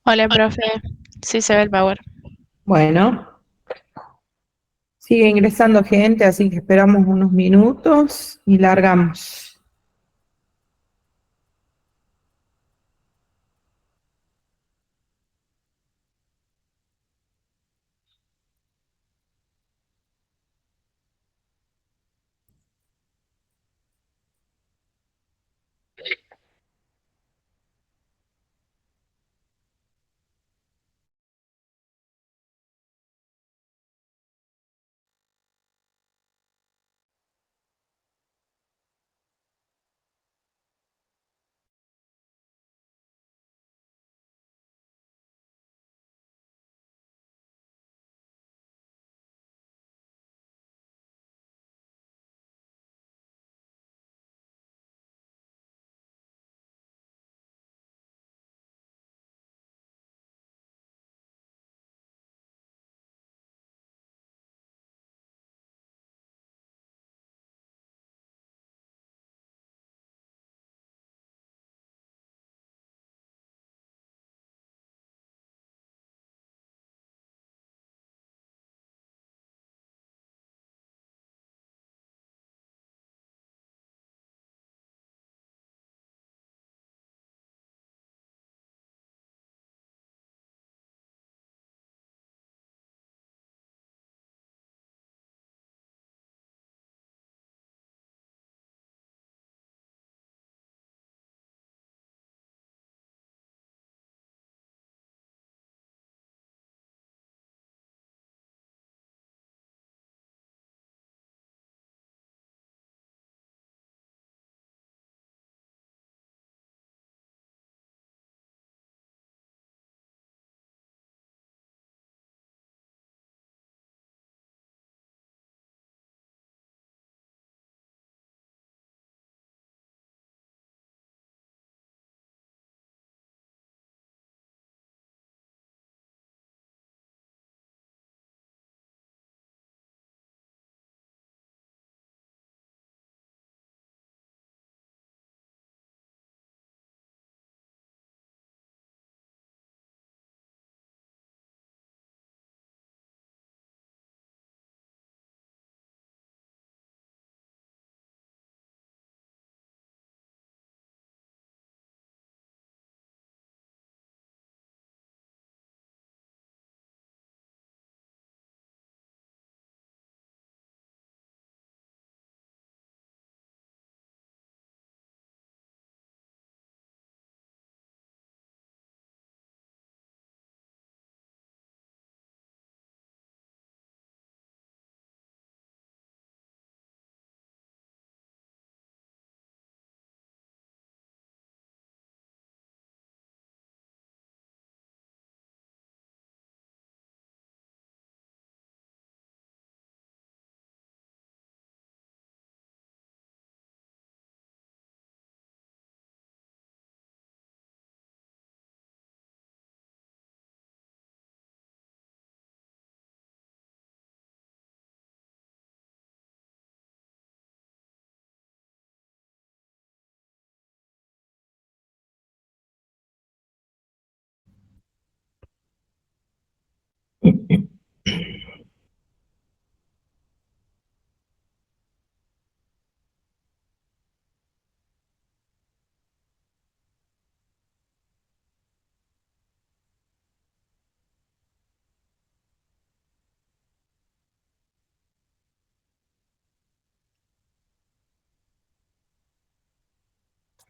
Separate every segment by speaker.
Speaker 1: Hola, profe. Sí se ve el power.
Speaker 2: Bueno, sigue ingresando gente, así que esperamos unos minutos y largamos.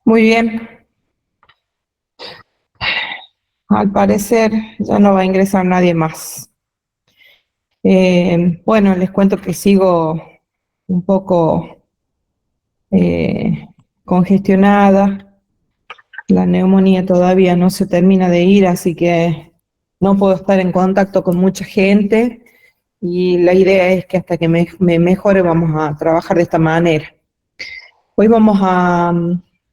Speaker 2: Muy bien, al parecer ya no va a ingresar nadie más. Bueno, les cuento que sigo un poco eh, congestionada. La neumonía todavía no se termina de ir, así que no puedo estar en contacto con mucha gente y la idea es que hasta que me mejore vamos a trabajar de esta manera. Hoy vamos a,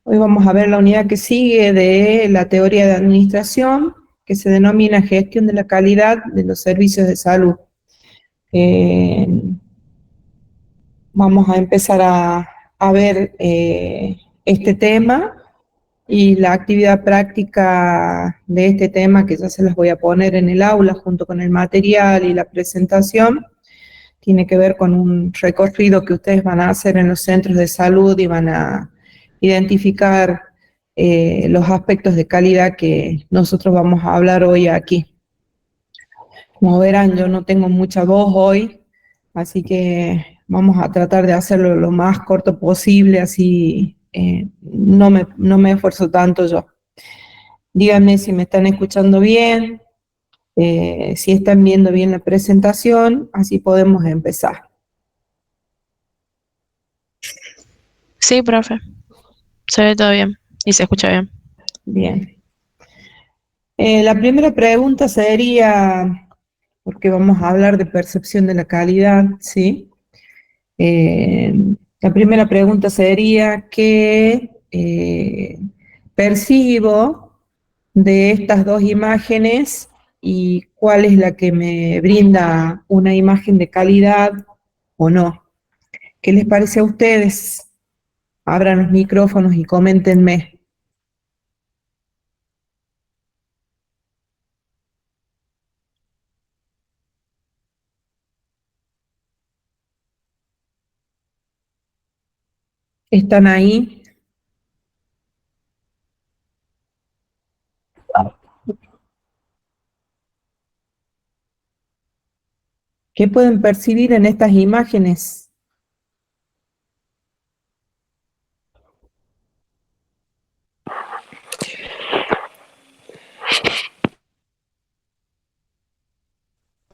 Speaker 2: hoy vamos a ver la unidad que sigue de la teoría de administración, que se denomina gestión de la calidad de los servicios de salud. Eh, Vamos a empezar a ver este tema Y la actividad práctica de este tema, que ya se las voy a poner en el aula junto con el material y la presentación, tiene que ver con un recorrido que ustedes van a hacer en los centros de salud y van a identificar los aspectos de calidad que nosotros vamos a hablar hoy aquí. Como verán, yo no tengo mucha voz hoy, así que vamos a tratar de hacerlo lo más corto posible, así no me esfuerzo tanto yo. Díganme si me están escuchando bien, si están viendo bien la presentación, así podemos empezar.
Speaker 1: Sí, profe. Se ve todo bien y se escucha bien.
Speaker 2: Bien. La primera pregunta sería, porque vamos a hablar de percepción de la calidad, ¿sí? La primera pregunta sería, ¿qué percibo de estas dos imágenes y cuál es la que me brinda una imagen de calidad o no? ¿Qué les parece a ustedes? Abran los micrófonos y coméntenme. ¿Están ahí? ¿Qué pueden percibir en estas imágenes?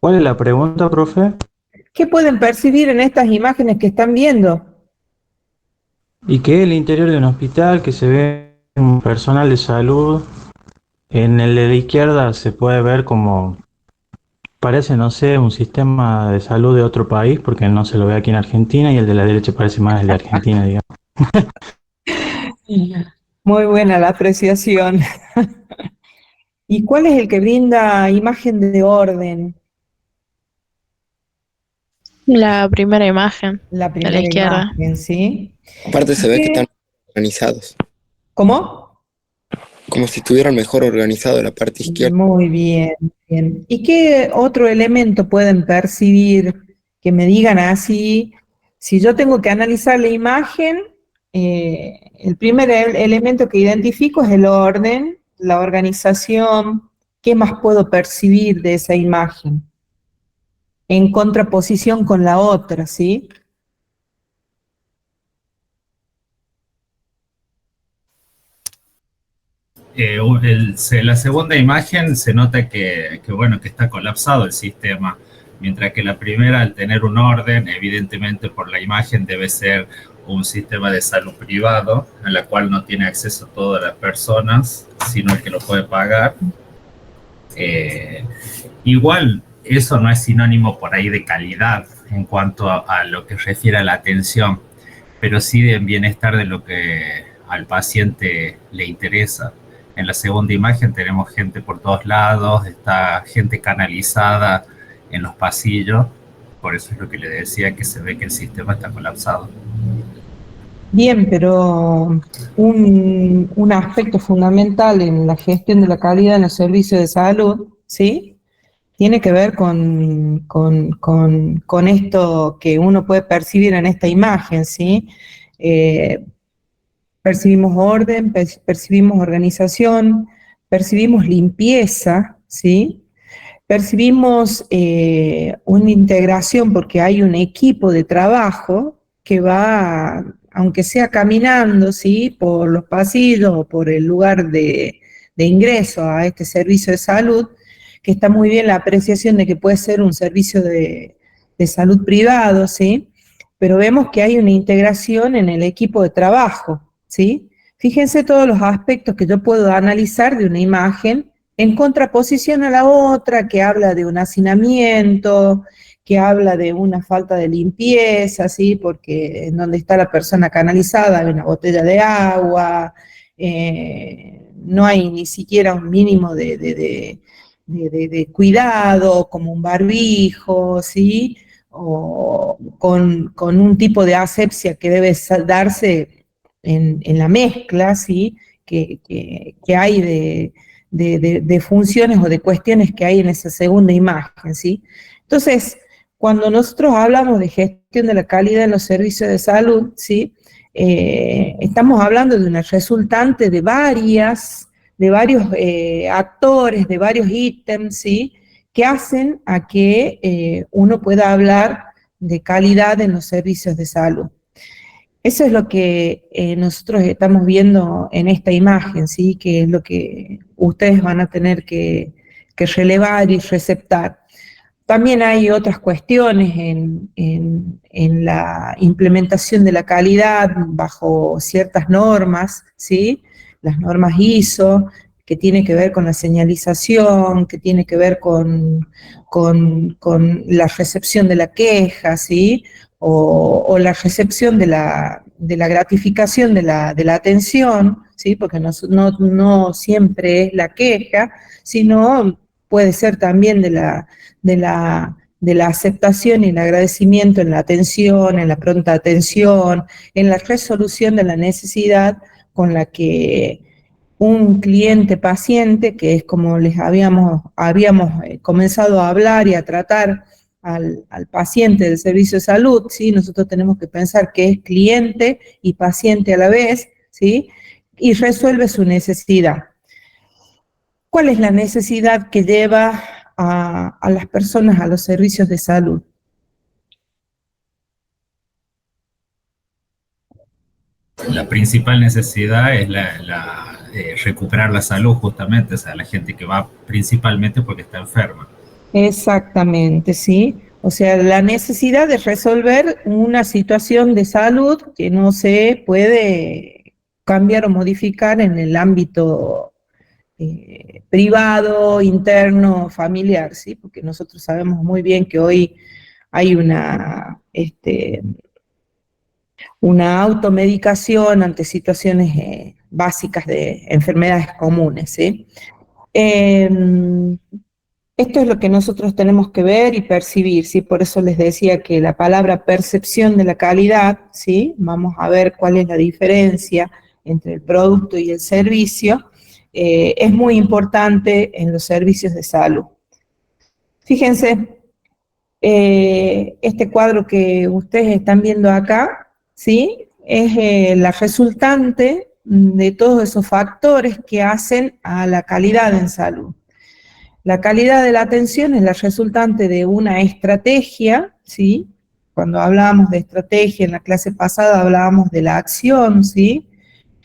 Speaker 3: ¿Cuál es la pregunta, profe?
Speaker 2: ¿Qué pueden percibir en estas imágenes que están viendo?
Speaker 3: Y que es el interior de un hospital, que se ve un personal de salud. En el de la izquierda se puede ver como, parece, no sé, un sistema de salud de otro país, porque no se lo ve aquí en Argentina, y el de la derecha parece más el de Argentina, digamos.
Speaker 2: Muy buena la apreciación. ¿Y cuál es el que brinda imagen de orden?
Speaker 1: La primera imagen
Speaker 2: La
Speaker 1: de la
Speaker 2: primera
Speaker 1: izquierda.
Speaker 2: imagen, ¿sí?
Speaker 4: Aparte se ve que están organizados,
Speaker 2: ¿Cómo?
Speaker 4: como si estuvieran mejor organizado la parte izquierda.
Speaker 2: Muy bien, bien. ¿Y qué otro elemento pueden percibir que me digan así? Si yo tengo que analizar la imagen, el primer elemento que identifico es el orden, la organización. ¿Qué más puedo percibir de esa imagen? En contraposición con la otra, ¿sí?
Speaker 5: La segunda imagen se nota bueno, que está colapsado el sistema, mientras que la primera, al tener un orden, evidentemente por la imagen debe ser un sistema de salud privado, en la cual no tiene acceso a todas las personas, sino el que lo puede pagar. Igual, eso no es sinónimo por ahí de calidad en cuanto a lo que refiere a la atención, pero sí de bienestar de lo que al paciente le interesa. En la segunda imagen tenemos gente por todos lados, está gente canalizada en los pasillos, por eso es lo que le decía, que se ve que el sistema está colapsado.
Speaker 2: Bien, pero un aspecto fundamental en la gestión de la calidad en los servicios de salud, ¿sí? Tiene que ver con esto que uno puede percibir en esta imagen, ¿sí? Percibimos orden, percibimos organización, percibimos limpieza, ¿sí? Percibimos una integración porque hay un equipo de trabajo que va, aunque sea caminando, ¿sí? Por los pasillos o por el lugar de ingreso a este servicio de salud, que está muy bien la apreciación de que puede ser un servicio de salud privado, ¿sí? Pero vemos que hay una integración en el equipo de trabajo, ¿sí? Fíjense todos los aspectos que yo puedo analizar de una imagen en contraposición a la otra, que habla de un hacinamiento, que habla de una falta de limpieza, ¿sí? Porque en donde está la persona canalizada hay una botella de agua, no hay ni siquiera un mínimo de cuidado, como un barbijo, ¿sí? O con un tipo de asepsia que debe darse en la mezcla, ¿sí? que hay de funciones o de cuestiones que hay en esa segunda imagen, ¿sí? Entonces, cuando nosotros hablamos de gestión de la calidad en los servicios de salud, ¿sí? Estamos hablando de una resultante de varios actores, de varios ítems, ¿sí? Que hacen a que uno pueda hablar de calidad en los servicios de salud. Eso es lo que nosotros estamos viendo en esta imagen, ¿sí? Que es lo que ustedes van a tener que relevar y receptar. También hay otras cuestiones en la implementación de la calidad bajo ciertas normas, ¿sí? Las normas ISO, que tiene que ver con la señalización, que tiene que ver con la recepción de la queja, ¿sí? O la recepción de la gratificación de la atención, ¿sí? Porque no siempre es la queja, sino puede ser también de la aceptación y el agradecimiento en la atención, en la pronta atención, en la resolución de la necesidad con la que un cliente paciente, que es como les habíamos comenzado a hablar y a tratar al paciente del servicio de salud, ¿sí? Nosotros tenemos que pensar que es cliente y paciente a la vez, ¿sí? Y resuelve su necesidad. ¿Cuál es la necesidad que lleva a las personas a los servicios de salud?
Speaker 5: La principal necesidad es recuperar la salud, justamente, o sea, la gente que va principalmente porque está enferma.
Speaker 2: Exactamente, sí. O sea, la necesidad de resolver una situación de salud que no se puede cambiar o modificar en el ámbito privado, interno, familiar, ¿sí? Porque nosotros sabemos muy bien que hoy hay una automedicación ante situaciones básicas de enfermedades comunes, ¿sí? Esto es lo que nosotros tenemos que ver y percibir, ¿sí? Por eso les decía que la palabra percepción de la calidad, ¿sí? Vamos a ver cuál es la diferencia entre el producto y el servicio, es muy importante en los servicios de salud. Fíjense, este cuadro que ustedes están viendo acá, ¿sí? Es la resultante de todos esos factores que hacen a la calidad en salud. La calidad de la atención es la resultante de una estrategia, ¿sí? Cuando hablábamos de estrategia en la clase pasada hablábamos de la acción, ¿sí?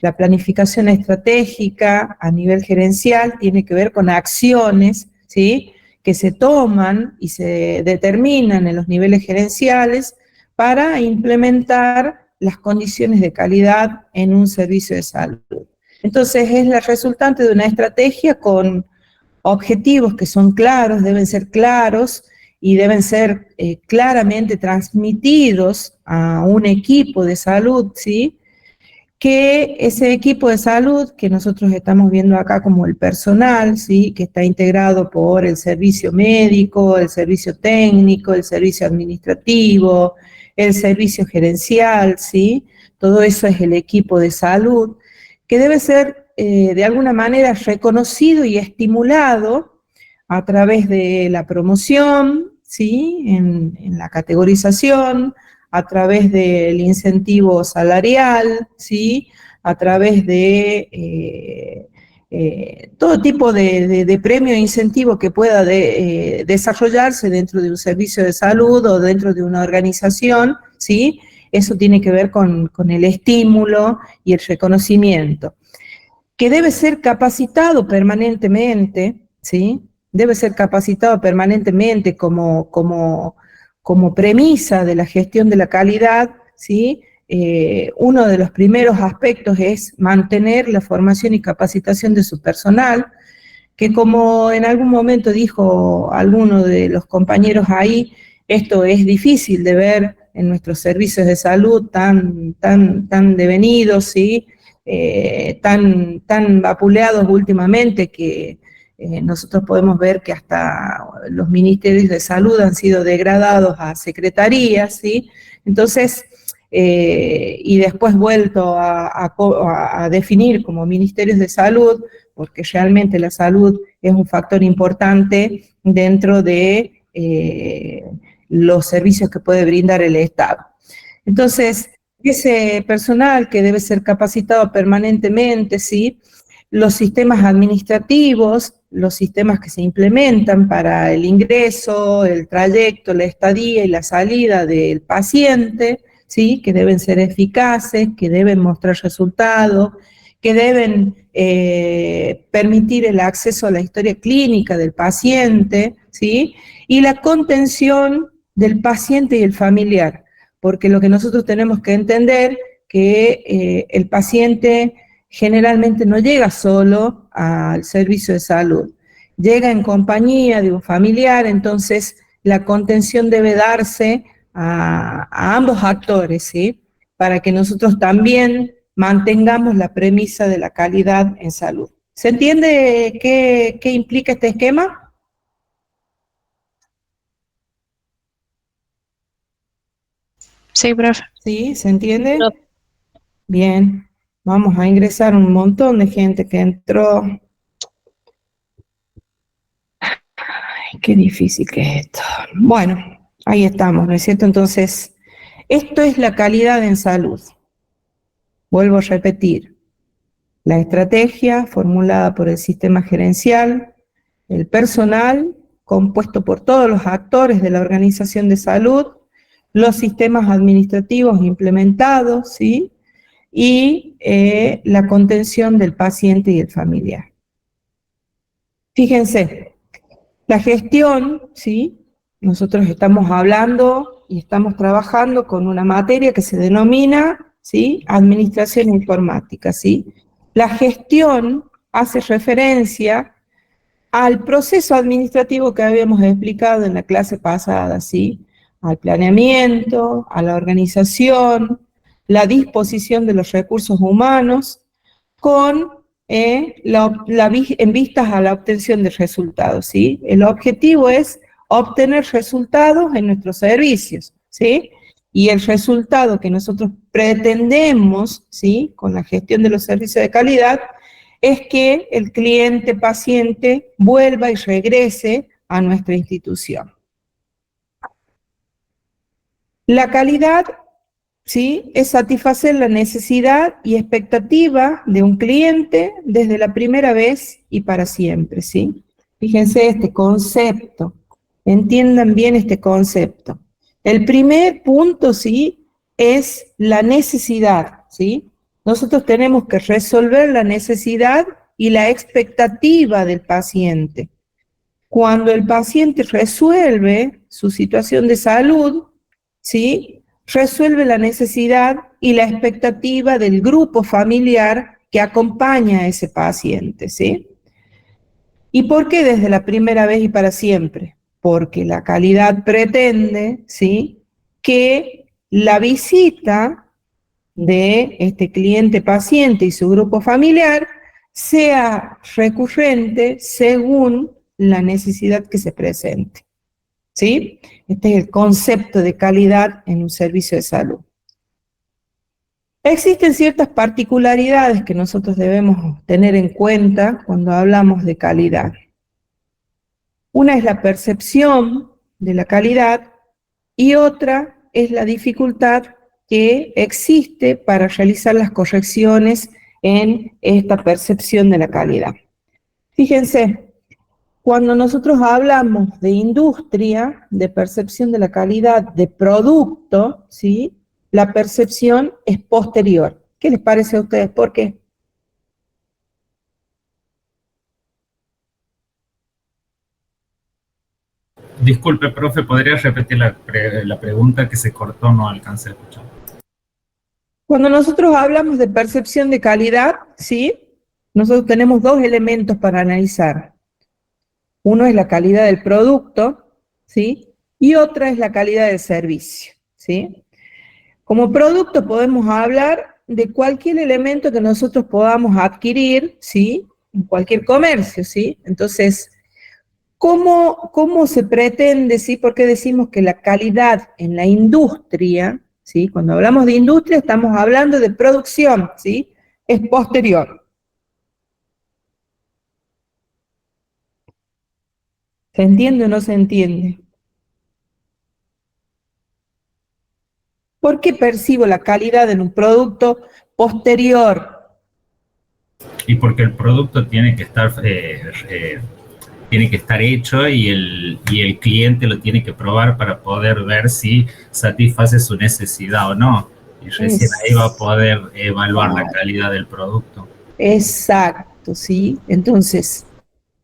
Speaker 2: La planificación estratégica a nivel gerencial tiene que ver con acciones, ¿sí? Que se toman y se determinan en los niveles gerenciales para implementar las condiciones de calidad en un servicio de salud. Entonces es la resultante de una estrategia con objetivos que son claros, deben ser claros y deben ser claramente transmitidos a un equipo de salud, ¿sí? Que ese equipo de salud que nosotros estamos viendo acá como el personal, ¿sí? Que está integrado por el servicio médico, el servicio técnico, el servicio administrativo, el servicio gerencial, ¿sí? Todo eso es el equipo de salud, que debe ser de alguna manera reconocido y estimulado a través de la promoción, ¿sí? En la categorización, a través del incentivo salarial, ¿sí? A través de todo tipo de premio e incentivo que pueda desarrollarse dentro de un servicio de salud o dentro de una organización, ¿sí? Eso tiene que ver con el estímulo y el reconocimiento, que debe ser capacitado permanentemente, ¿sí? Debe ser capacitado permanentemente como premisa de la gestión de la calidad, ¿sí? Uno de los primeros aspectos es mantener la formación y capacitación de su personal, que como en algún momento dijo alguno de los compañeros ahí, esto es difícil de ver en nuestros servicios de salud tan devenidos, ¿sí? Tan vapuleados últimamente que nosotros podemos ver que hasta los ministerios de salud han sido degradados a secretarías, ¿sí? Entonces, y después vuelto a definir como ministerios de salud, porque realmente la salud es un factor importante dentro de los servicios que puede brindar el Estado. Entonces, ese personal que debe ser capacitado permanentemente, ¿sí? Los sistemas administrativos, los sistemas que se implementan para el ingreso, el trayecto, la estadía y la salida del paciente, ¿sí? Que deben ser eficaces, que deben mostrar resultados, que deben permitir el acceso a la historia clínica del paciente, ¿sí? Y la contención del paciente y el familiar, porque lo que nosotros tenemos que entender que el paciente generalmente no llega solo al servicio de salud, llega en compañía de un familiar, entonces la contención debe darse a ambos actores, ¿sí? Para que nosotros también mantengamos la premisa de la calidad en salud. ¿Se entiende qué implica este esquema?
Speaker 1: Sí, profe.
Speaker 2: ¿Sí? ¿Se entiende?
Speaker 1: No.
Speaker 2: Bien. Vamos a ingresar un montón de gente que entró. Ay, qué difícil que es esto. Bueno, ahí estamos, ¿no es cierto? Entonces, esto es la calidad en salud. Vuelvo a repetir. La estrategia formulada por el sistema gerencial, el personal compuesto por todos los actores de la organización de salud, los sistemas administrativos implementados, ¿sí? Y la contención del paciente y el familiar. Fíjense, la gestión, ¿sí? Nosotros estamos hablando y estamos trabajando con una materia que se denomina, ¿sí? Administración informática, ¿sí? La gestión hace referencia al proceso administrativo que habíamos explicado en la clase pasada, ¿sí? Al planeamiento, a la organización, la disposición de los recursos humanos, con en vistas a la obtención de resultados, ¿sí? El objetivo es obtener resultados en nuestros servicios, ¿sí? Y el resultado que nosotros pretendemos, ¿sí? Con la gestión de los servicios de calidad, es que el cliente paciente vuelva y regrese a nuestra institución. La calidad, ¿sí? Es satisfacer la necesidad y expectativa de un cliente desde la primera vez y para siempre, ¿sí? Fíjense este concepto, entiendan bien este concepto. El primer punto, ¿sí? Es la necesidad, ¿sí? Nosotros tenemos que resolver la necesidad y la expectativa del paciente. Cuando el paciente resuelve su situación de salud, ¿sí? Resuelve la necesidad y la expectativa del grupo familiar que acompaña a ese paciente, ¿sí? ¿Y por qué desde la primera vez y para siempre? Porque la calidad pretende, ¿sí? Que la visita de este cliente paciente y su grupo familiar sea recurrente según la necesidad que se presente, ¿sí? Este es el concepto de calidad en un servicio de salud. Existen ciertas particularidades que nosotros debemos tener en cuenta cuando hablamos de calidad. Una es la percepción de la calidad y otra es la dificultad que existe para realizar las correcciones en esta percepción de la calidad. Fíjense, cuando nosotros hablamos de industria, de percepción de la calidad de producto, ¿sí? La percepción es posterior. ¿Qué les parece a ustedes? ¿Por qué?
Speaker 5: Disculpe, profe, ¿podría repetir la pregunta que se cortó? No alcancé a escuchar.
Speaker 2: Cuando nosotros hablamos de percepción de calidad, ¿sí? Nosotros tenemos dos elementos para analizar. Uno es la calidad del producto, ¿sí? Y otra es la calidad del servicio, ¿sí? Como producto podemos hablar de cualquier elemento que nosotros podamos adquirir, ¿sí? En cualquier comercio, ¿sí? Entonces, ¿cómo se pretende, sí? ¿Por qué decimos que la calidad en la industria ¿sí? Cuando hablamos de industria estamos hablando de producción, ¿sí? Es posterior. ¿Se entiende o no se entiende? ¿Por qué percibo la calidad en un producto posterior?
Speaker 5: Y porque el producto tiene que estar hecho y el cliente lo tiene que probar para poder ver si satisface su necesidad o no. Y recién ahí va a poder evaluar la calidad del producto.
Speaker 2: Exacto, ¿sí? Entonces,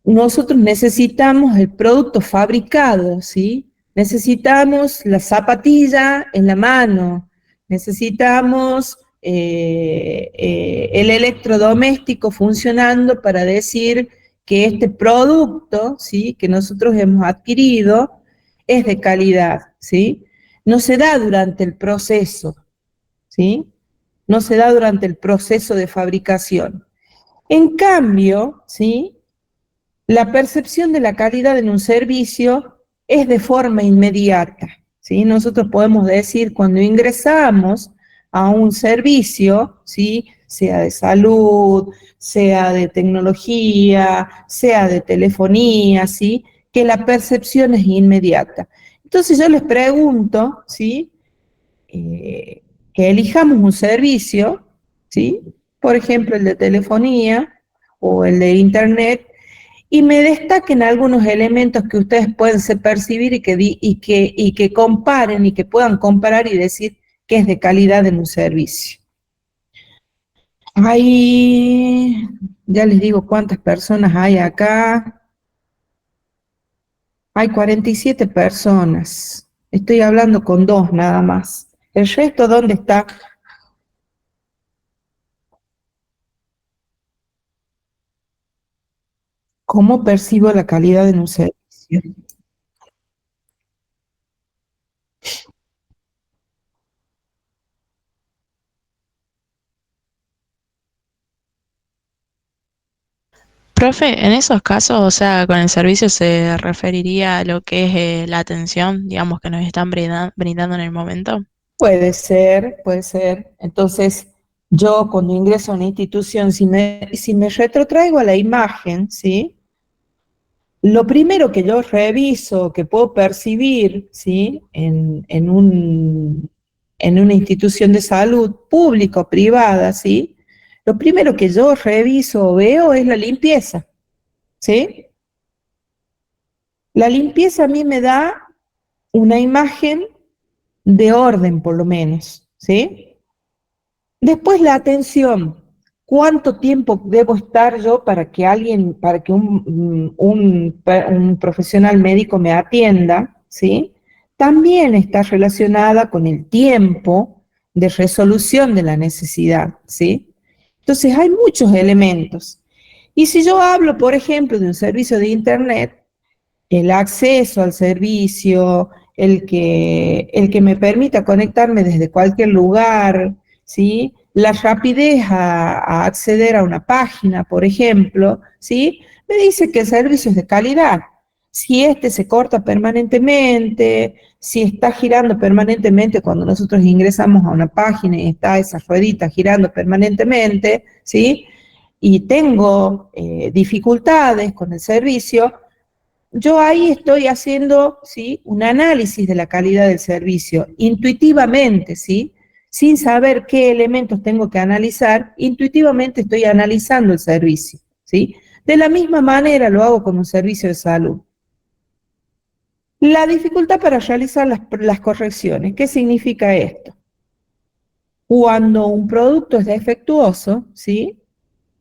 Speaker 2: nosotros necesitamos el producto fabricado, ¿sí? Necesitamos la zapatilla en la mano, necesitamos el electrodoméstico funcionando para decir que este producto, ¿sí? Que nosotros hemos adquirido es de calidad, ¿sí? No se da durante el proceso, ¿sí? No se da durante el proceso de fabricación. En cambio, ¿sí? La percepción de la calidad en un servicio es de forma inmediata, ¿sí? Nosotros podemos decir cuando ingresamos a un servicio, ¿sí? Sea de salud, sea de tecnología, sea de telefonía, ¿sí? Que la percepción es inmediata. Entonces yo les pregunto, ¿sí? Que elijamos un servicio, ¿sí? Por ejemplo, el de telefonía o el de internet, y me destaquen algunos elementos que ustedes pueden percibir y que comparen y que puedan comparar y decir que es de calidad en un servicio. Ahí, ya les digo cuántas personas hay acá. Hay 47 personas. Estoy hablando con 2 nada más. ¿El resto dónde está? ¿Cómo percibo la calidad en un servicio?
Speaker 1: Profe, en esos casos, o sea, con el servicio se referiría a lo que es la atención, digamos, que nos están brindando en el momento.
Speaker 2: Puede ser, puede ser. Entonces, yo cuando ingreso a una institución, si me retrotraigo a la imagen, ¿sí? Lo primero que yo reviso, que puedo percibir, ¿sí? En una institución de salud pública o privada, ¿sí? Lo primero que yo reviso o veo es la limpieza, ¿sí? La limpieza a mí me da una imagen de orden, por lo menos, ¿sí? Después la atención. ¿Cuánto tiempo debo estar yo para que un profesional médico me atienda? ¿Sí? También está relacionada con el tiempo de resolución de la necesidad, ¿sí? Entonces hay muchos elementos. Y si yo hablo, por ejemplo, de un servicio de Internet, el acceso al servicio, el que me permita conectarme desde cualquier lugar, ¿sí? La rapidez a acceder a una página, por ejemplo, ¿sí? Me dice que el servicio es de calidad. Si este se corta permanentemente, si está girando permanentemente cuando nosotros ingresamos a una página y está esa ruedita girando permanentemente, ¿sí? Y tengo dificultades con el servicio, yo ahí estoy haciendo, ¿sí? Un análisis de la calidad del servicio, intuitivamente, ¿sí? Sin saber qué elementos tengo que analizar, intuitivamente estoy analizando el servicio, ¿sí? De la misma manera lo hago con un servicio de salud. La dificultad para realizar las correcciones, ¿qué significa esto? Cuando un producto es defectuoso, ¿sí?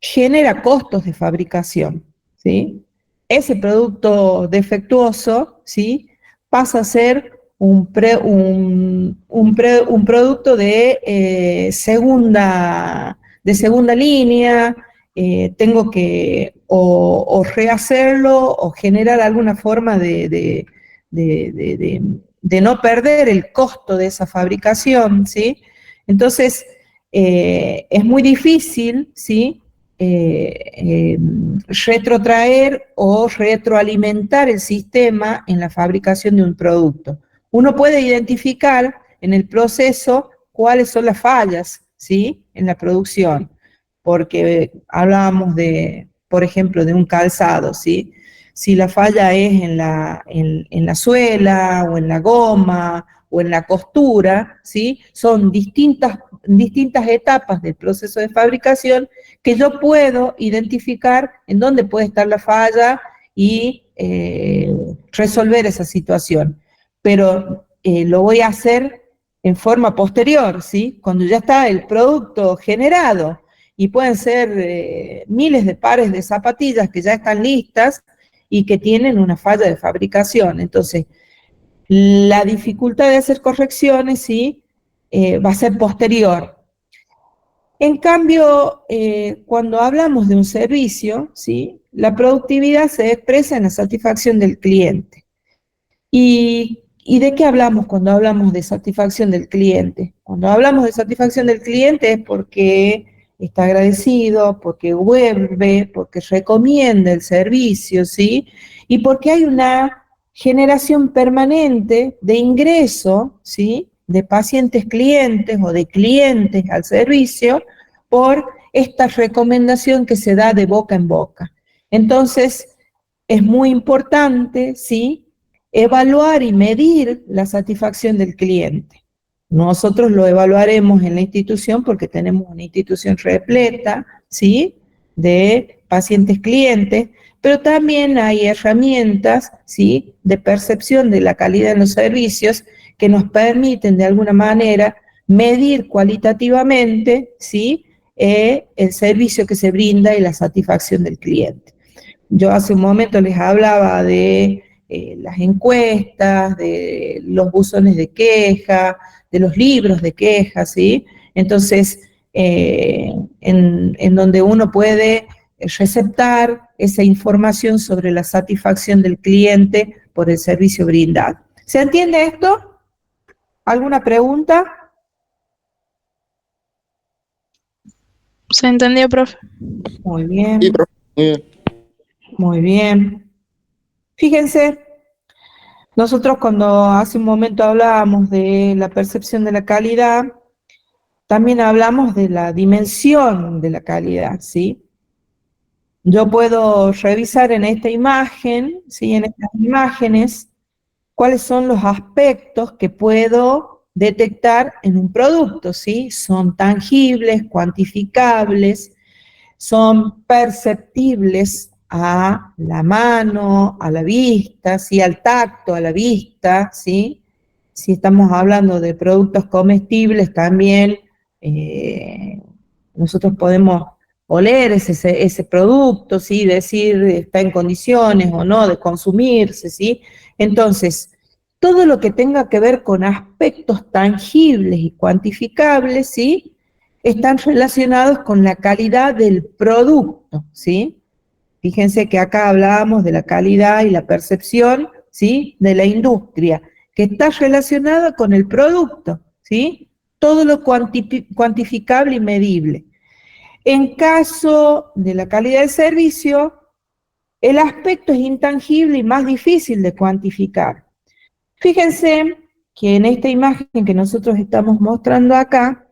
Speaker 2: Genera costos de fabricación, ¿sí? Ese producto defectuoso, ¿sí? Pasa a ser un producto de segunda línea, tengo que o rehacerlo o generar alguna forma de no perder el costo de esa fabricación, ¿sí? Entonces, es muy difícil, ¿sí? Retrotraer o retroalimentar el sistema en la fabricación de un producto. Uno puede identificar en el proceso cuáles son las fallas, ¿sí? En la producción, porque hablábamos de, por ejemplo, de un calzado, ¿sí? Si la falla es en la suela, o en la goma, o en la costura, ¿sí? Son distintas etapas del proceso de fabricación que yo puedo identificar en dónde puede estar la falla y resolver esa situación. Pero lo voy a hacer en forma posterior, ¿sí? Cuando ya está el producto generado, y pueden ser miles de pares de zapatillas que ya están listas y que tienen una falla de fabricación. Entonces, la dificultad de hacer correcciones, ¿sí? Va a ser posterior. En cambio, cuando hablamos de un servicio, ¿sí? La productividad se expresa en la satisfacción del cliente. ¿Y de qué hablamos cuando hablamos de satisfacción del cliente? Cuando hablamos de satisfacción del cliente es porque está agradecido, porque vuelve, porque recomienda el servicio, ¿sí? Y porque hay una generación permanente de ingreso, ¿sí? De pacientes clientes o de clientes al servicio por esta recomendación que se da de boca en boca. Entonces, es muy importante, ¿sí? Evaluar y medir la satisfacción del cliente. Nosotros lo evaluaremos en la institución porque tenemos una institución repleta, ¿sí? De pacientes clientes, pero también hay herramientas, ¿sí? De percepción de la calidad en los servicios que nos permiten de alguna manera medir cualitativamente, ¿sí? El servicio que se brinda y la satisfacción del cliente. Yo hace un momento les hablaba de las encuestas, de los buzones de queja, de los libros de queja, ¿sí? Entonces, en donde uno puede receptar esa información sobre la satisfacción del cliente por el servicio brindado. ¿Se entiende esto? ¿Alguna pregunta?
Speaker 1: ¿Se entendió, profe?
Speaker 2: Muy bien.
Speaker 4: Sí, profe, muy bien.
Speaker 2: Muy bien. Fíjense, nosotros cuando hace un momento hablábamos de la percepción de la calidad, también hablamos de la dimensión de la calidad, ¿sí? Yo puedo revisar en esta imagen, ¿sí? En estas imágenes, cuáles son los aspectos que puedo detectar en un producto, ¿sí? Son tangibles, cuantificables, son perceptibles a la mano, a la vista, ¿sí? Al tacto, a la vista, ¿sí? Si estamos hablando de productos comestibles, también nosotros podemos oler ese producto, ¿sí? Decir está en condiciones o no de consumirse, ¿sí? Entonces, todo lo que tenga que ver con aspectos tangibles y cuantificables, ¿sí? Están relacionados con la calidad del producto, ¿sí? Fíjense que acá hablábamos de la calidad y la percepción, ¿sí? De la industria, que está relacionada con el producto, ¿sí? Todo lo cuantificable y medible. En caso de la calidad del servicio, el aspecto es intangible y más difícil de cuantificar. Fíjense que en esta imagen que nosotros estamos mostrando acá,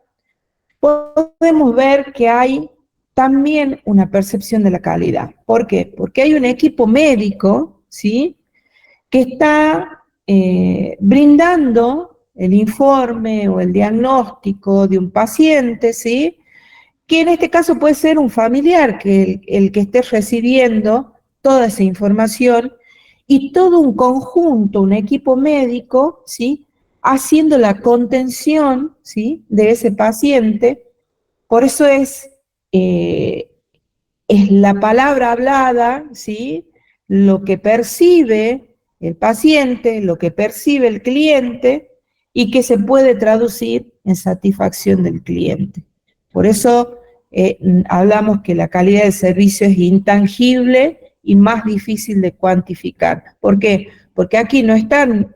Speaker 2: podemos ver que hay también una percepción de la calidad. ¿Por qué? Porque hay un equipo médico, ¿sí? Que está brindando el informe o el diagnóstico de un paciente, ¿sí? Que en este caso puede ser un familiar, que el que esté recibiendo toda esa información, y todo un conjunto, un equipo médico, ¿sí? Haciendo la contención, ¿sí? De ese paciente. Por eso es la palabra hablada, ¿sí? Lo que percibe el paciente, lo que percibe el cliente, y que se puede traducir en satisfacción del cliente. Por eso hablamos que la calidad del servicio es intangible y más difícil de cuantificar. ¿Por qué? Porque aquí no están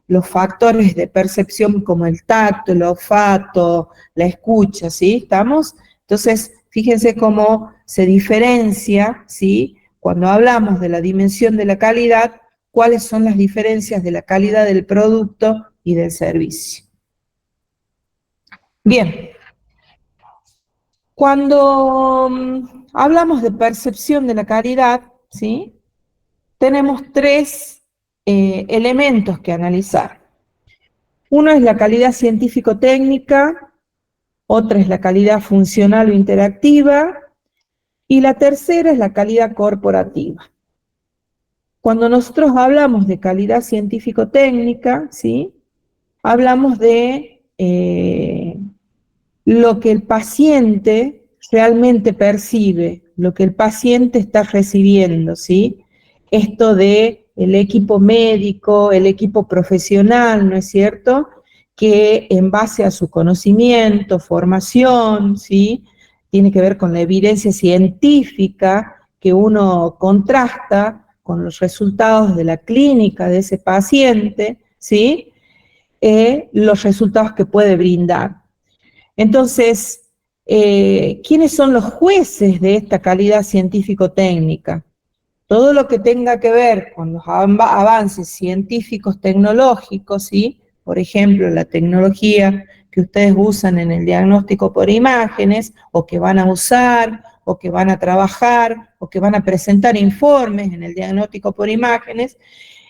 Speaker 2: los factores de percepción como el tacto, el olfato, la escucha, ¿sí? ¿Estamos? Entonces, fíjense cómo se diferencia, ¿sí? Cuando hablamos de la dimensión de la calidad, cuáles son las diferencias de la calidad del producto y del servicio. Bien, cuando hablamos de percepción de la calidad, ¿sí? Tenemos tres elementos que analizar. Uno es la calidad científico-técnica, otra es la calidad funcional o interactiva, y la tercera es la calidad corporativa. Cuando nosotros hablamos de calidad científico-técnica, ¿sí? Hablamos de lo que el paciente realmente percibe, lo que el paciente está recibiendo, ¿sí? Esto de el equipo médico, el equipo profesional, ¿no es cierto?, que en base a su conocimiento, formación, ¿sí?, tiene que ver con la evidencia científica que uno contrasta con los resultados de la clínica de ese paciente, ¿sí?, los resultados que puede brindar. Entonces, ¿quiénes son los jueces de esta calidad científico-técnica? Todo lo que tenga que ver con los avances científicos tecnológicos, ¿sí? Por ejemplo, la tecnología que ustedes usan en el diagnóstico por imágenes, o que van a usar, o que van a trabajar, o que van a presentar informes en el diagnóstico por imágenes,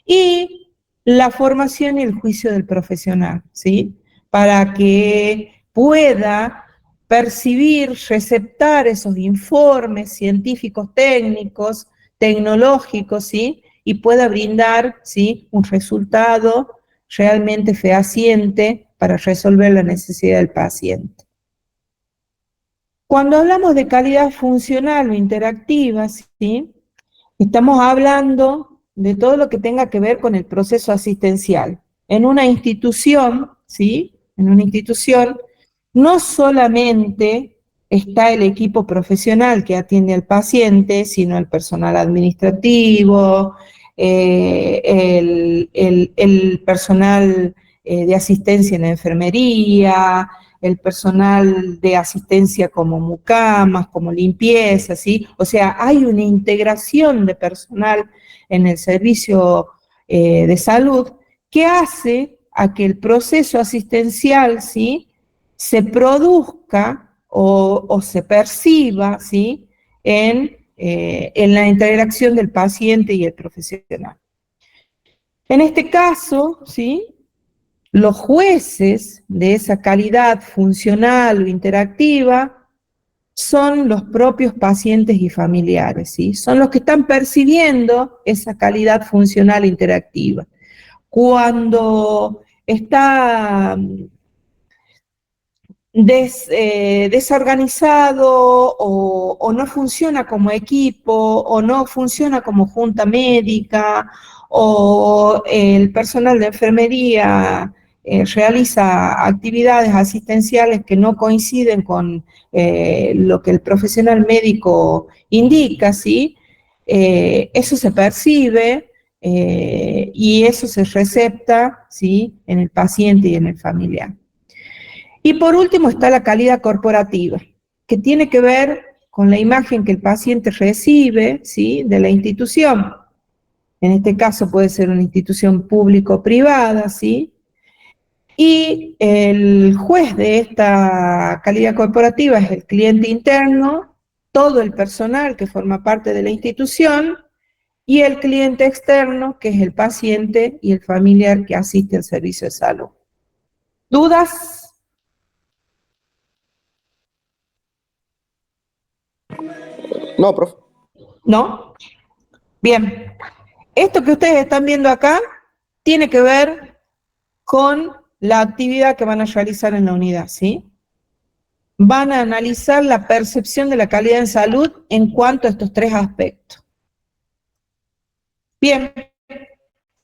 Speaker 2: y la formación y el juicio del profesional, ¿sí? Para que pueda percibir, receptar esos informes científicos técnicos, tecnológicos, ¿sí? Y pueda brindar, ¿sí?, un resultado realmente fehaciente para resolver la necesidad del paciente. Cuando hablamos de calidad funcional o interactiva, ¿sí?, estamos hablando de todo lo que tenga que ver con el proceso asistencial. En una institución, ¿sí?, en una institución, no solamente está el equipo profesional que atiende al paciente, sino el personal administrativo, el personal de asistencia en la enfermería, el personal de asistencia como mucamas, como limpieza, ¿sí? O sea, hay una integración de personal en el servicio de salud que hace a que el proceso asistencial, ¿sí?, se produzca o se perciba, ¿sí?, en la interacción del paciente y el profesional. En este caso, ¿sí?, los jueces de esa calidad funcional o interactiva son los propios pacientes y familiares, ¿sí? Son los que están percibiendo esa calidad funcional e interactiva. Cuando está desorganizado o no funciona como equipo o no funciona como junta médica o el personal de enfermería realiza actividades asistenciales que no coinciden con lo que el profesional médico indica, ¿sí? Eso se percibe y eso se recepta, ¿sí?, en el paciente y en el familiar. Y por último está la calidad corporativa, que tiene que ver con la imagen que el paciente recibe, ¿sí?, de la institución. En este caso puede ser una institución pública o privada, ¿sí? Y el juez de esta calidad corporativa es el cliente interno, todo el personal que forma parte de la institución, y el cliente externo, que es el paciente y el familiar que asiste al servicio de salud. ¿Dudas?
Speaker 4: No, profe.
Speaker 2: ¿No? Bien. Esto que ustedes están viendo acá tiene que ver con la actividad que van a realizar en la unidad, ¿sí? Van a analizar la percepción de la calidad en salud en cuanto a estos tres aspectos. Bien,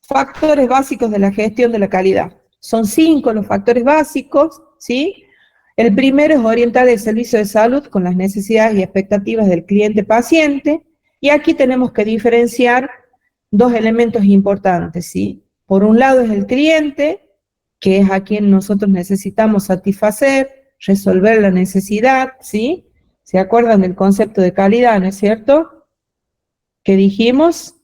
Speaker 2: factores básicos de la gestión de la calidad. Son 5 los factores básicos, ¿sí? El primero es orientar el servicio de salud con las necesidades y expectativas del cliente-paciente, y aquí tenemos que diferenciar dos elementos importantes, ¿sí? Por un lado es el cliente, que es a quien nosotros necesitamos satisfacer, resolver la necesidad, ¿sí? ¿Se acuerdan del concepto de calidad, no es cierto? ¿Qué dijimos?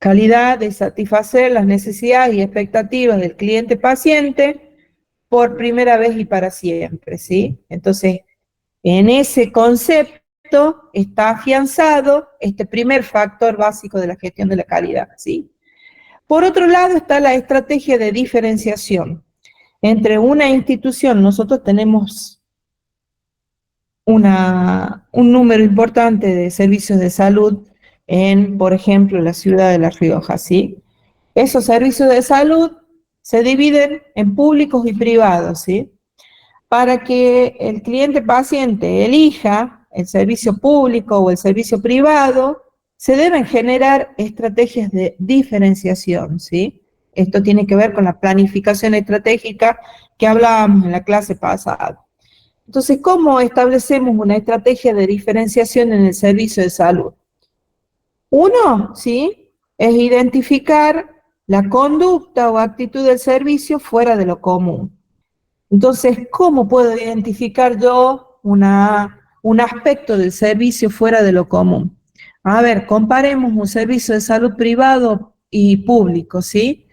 Speaker 2: calidad de satisfacer las necesidades y expectativas del cliente paciente por primera vez y para siempre, ¿sí? Entonces, en ese concepto está afianzado este primer factor básico de la gestión de la calidad, ¿sí? Por otro lado está la estrategia de diferenciación. Entre una institución, nosotros tenemos un número importante de servicios de salud en, por ejemplo, la ciudad de La Rioja, ¿sí? Esos servicios de salud se dividen en públicos y privados, ¿sí? Para que el cliente paciente elija el servicio público o el servicio privado, se deben generar estrategias de diferenciación, ¿sí? Esto tiene que ver con la planificación estratégica que hablábamos en la clase pasada. Entonces, ¿cómo establecemos una estrategia de diferenciación en el servicio de salud? Uno, ¿sí?, es identificar la conducta o actitud del servicio fuera de lo común. Entonces, ¿cómo puedo identificar yo un aspecto del servicio fuera de lo común? A ver, comparemos un servicio de salud privado y público, ¿sí?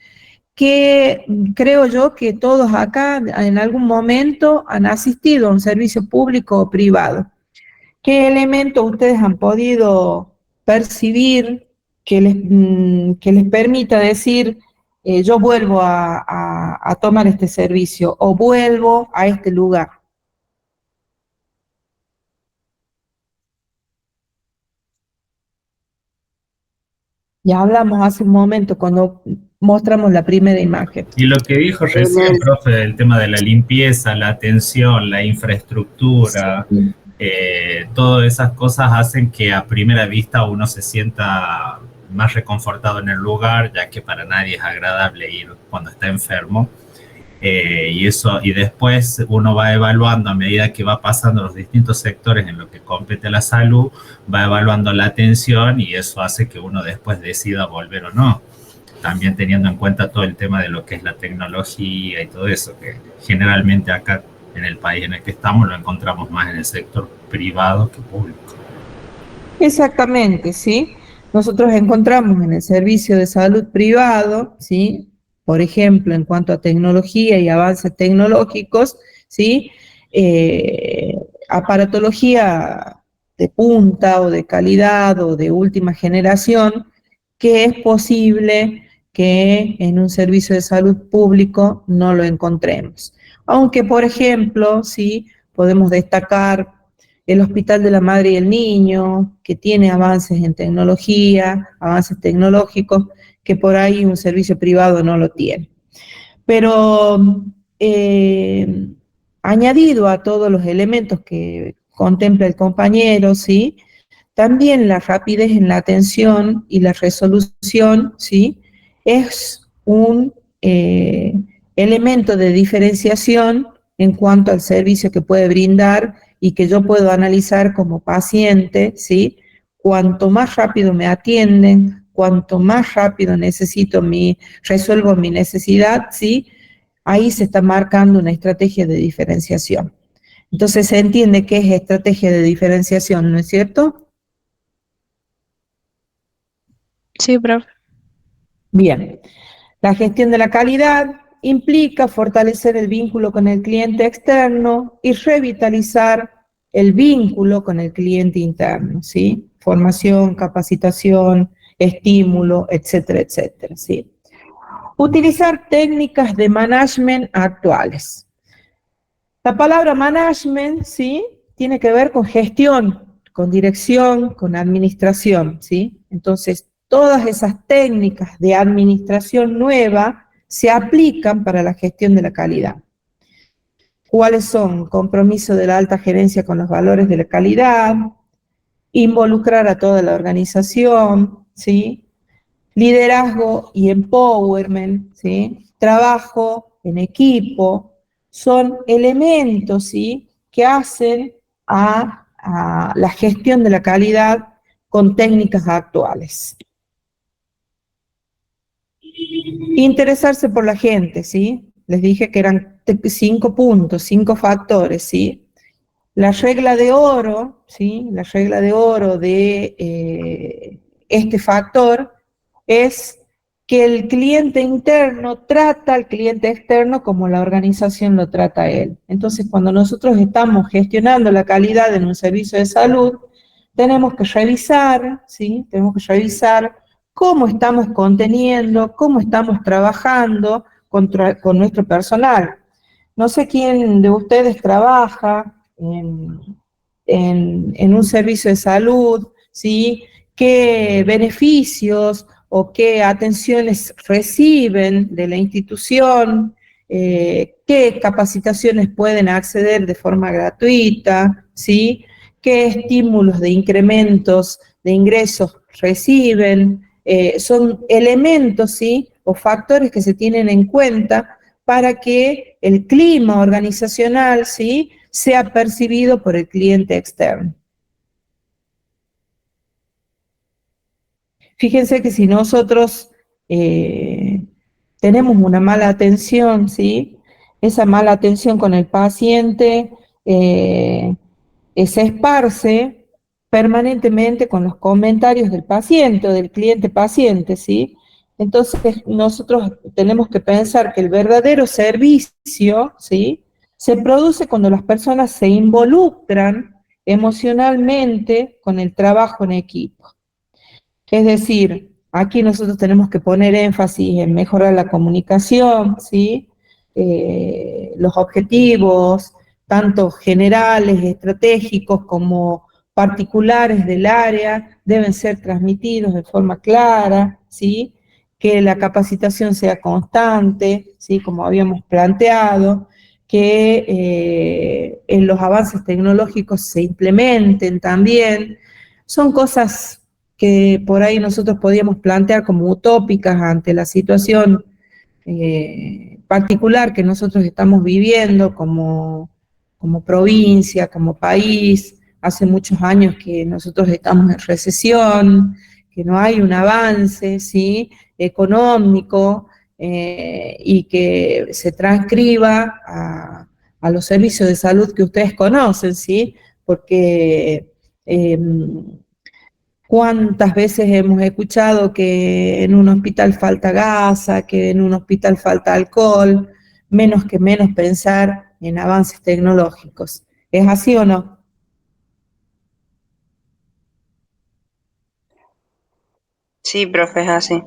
Speaker 2: Que creo yo que todos acá en algún momento han asistido a un servicio público o privado. ¿Qué elementos ustedes han podido percibir que les permita decir, yo vuelvo a tomar este servicio o vuelvo a este lugar? Ya hablamos hace un momento cuando mostramos la primera imagen.
Speaker 5: Y lo que dijo recién, profe, del tema de la limpieza, la atención, la infraestructura, todas esas cosas hacen que a primera vista uno se sienta más reconfortado en el lugar, ya que para nadie es agradable ir cuando está enfermo. Y después uno va evaluando a medida que va pasando los distintos sectores en lo que compete a la salud, va evaluando la atención y eso hace que uno después decida volver o no. También teniendo en cuenta todo el tema de lo que es la tecnología y todo eso, que generalmente acá en el país en el que estamos lo encontramos más en el sector privado que público.
Speaker 2: Exactamente, ¿sí? Nosotros encontramos en el servicio de salud privado, ¿sí?, por ejemplo, en cuanto a tecnología y avances tecnológicos, ¿sí?, aparatología de punta o de calidad o de última generación, que es posible que en un servicio de salud público no lo encontremos. Aunque, por ejemplo, sí, podemos destacar el Hospital de la Madre y el Niño, que tiene avances en tecnología, avances tecnológicos, que por ahí un servicio privado no lo tiene. Pero añadido a todos los elementos que contempla el compañero, ¿sí?, también la rapidez en la atención y la resolución, ¿sí?, es un elemento de diferenciación en cuanto al servicio que puede brindar y que yo puedo analizar como paciente, ¿sí? Cuanto más rápido me atienden, cuanto más rápido resuelvo mi necesidad, ¿sí?, ahí se está marcando una estrategia de diferenciación. Entonces se entiende qué es estrategia de diferenciación, ¿no es cierto?
Speaker 1: Sí, profe.
Speaker 2: Bien. La gestión de la calidad implica fortalecer el vínculo con el cliente externo y revitalizar el vínculo con el cliente interno, ¿sí? Formación, capacitación, estímulo, etcétera, etcétera, ¿sí? Utilizar técnicas de management actuales. La palabra management, ¿sí?, tiene que ver con gestión, con dirección, con administración, ¿sí? Entonces, todas esas técnicas de administración nueva se aplican para la gestión de la calidad. ¿Cuáles son? Compromiso de la alta gerencia con los valores de la calidad, involucrar a toda la organización, ¿sí?, liderazgo y empowerment, ¿sí?, trabajo en equipo, son elementos, ¿sí?, que hacen a la gestión de la calidad con técnicas actuales. Interesarse por la gente, ¿sí? Les dije que eran 5 puntos, 5 factores, ¿sí? La regla de oro, ¿sí? La regla de oro de este factor es que el cliente interno trata al cliente externo como la organización lo trata a él. Entonces, cuando nosotros estamos gestionando la calidad en un servicio de salud, tenemos que revisar, ¿sí? Tenemos que revisar cómo estamos conteniendo, cómo estamos trabajando con nuestro personal. No sé quién de ustedes trabaja en un servicio de salud, ¿sí? ¿Qué beneficios o qué atenciones reciben de la institución? ¿Qué capacitaciones pueden acceder de forma gratuita? ¿Sí? ¿Qué estímulos de incrementos de ingresos reciben? Son elementos, ¿sí? O factores que se tienen en cuenta para que el clima organizacional, ¿sí?, sea percibido por el cliente externo. Fíjense que si nosotros tenemos una mala atención, ¿sí?, esa mala atención con el paciente se esparce permanentemente con los comentarios del paciente o del cliente paciente, ¿sí? Entonces nosotros tenemos que pensar que el verdadero servicio, ¿sí?, se produce cuando las personas se involucran emocionalmente con el trabajo en equipo. Es decir, aquí nosotros tenemos que poner énfasis en mejorar la comunicación, ¿sí? Los objetivos, tanto generales, estratégicos, como particulares del área, deben ser transmitidos de forma clara, ¿sí? Que la capacitación sea constante, ¿sí?, como habíamos planteado, que en los avances tecnológicos se implementen también. Son cosas que por ahí nosotros podíamos plantear como utópicas ante la situación particular que nosotros estamos viviendo como provincia, como país. Hace muchos años que nosotros estamos en recesión, que no hay un avance, ¿sí?, económico, y que se transcriba a los servicios de salud que ustedes conocen, ¿sí? Porque ¿cuántas veces hemos escuchado que en un hospital falta gasa, que en un hospital falta alcohol? Menos pensar en avances tecnológicos. ¿Es así o no?
Speaker 6: Sí, profe, es así.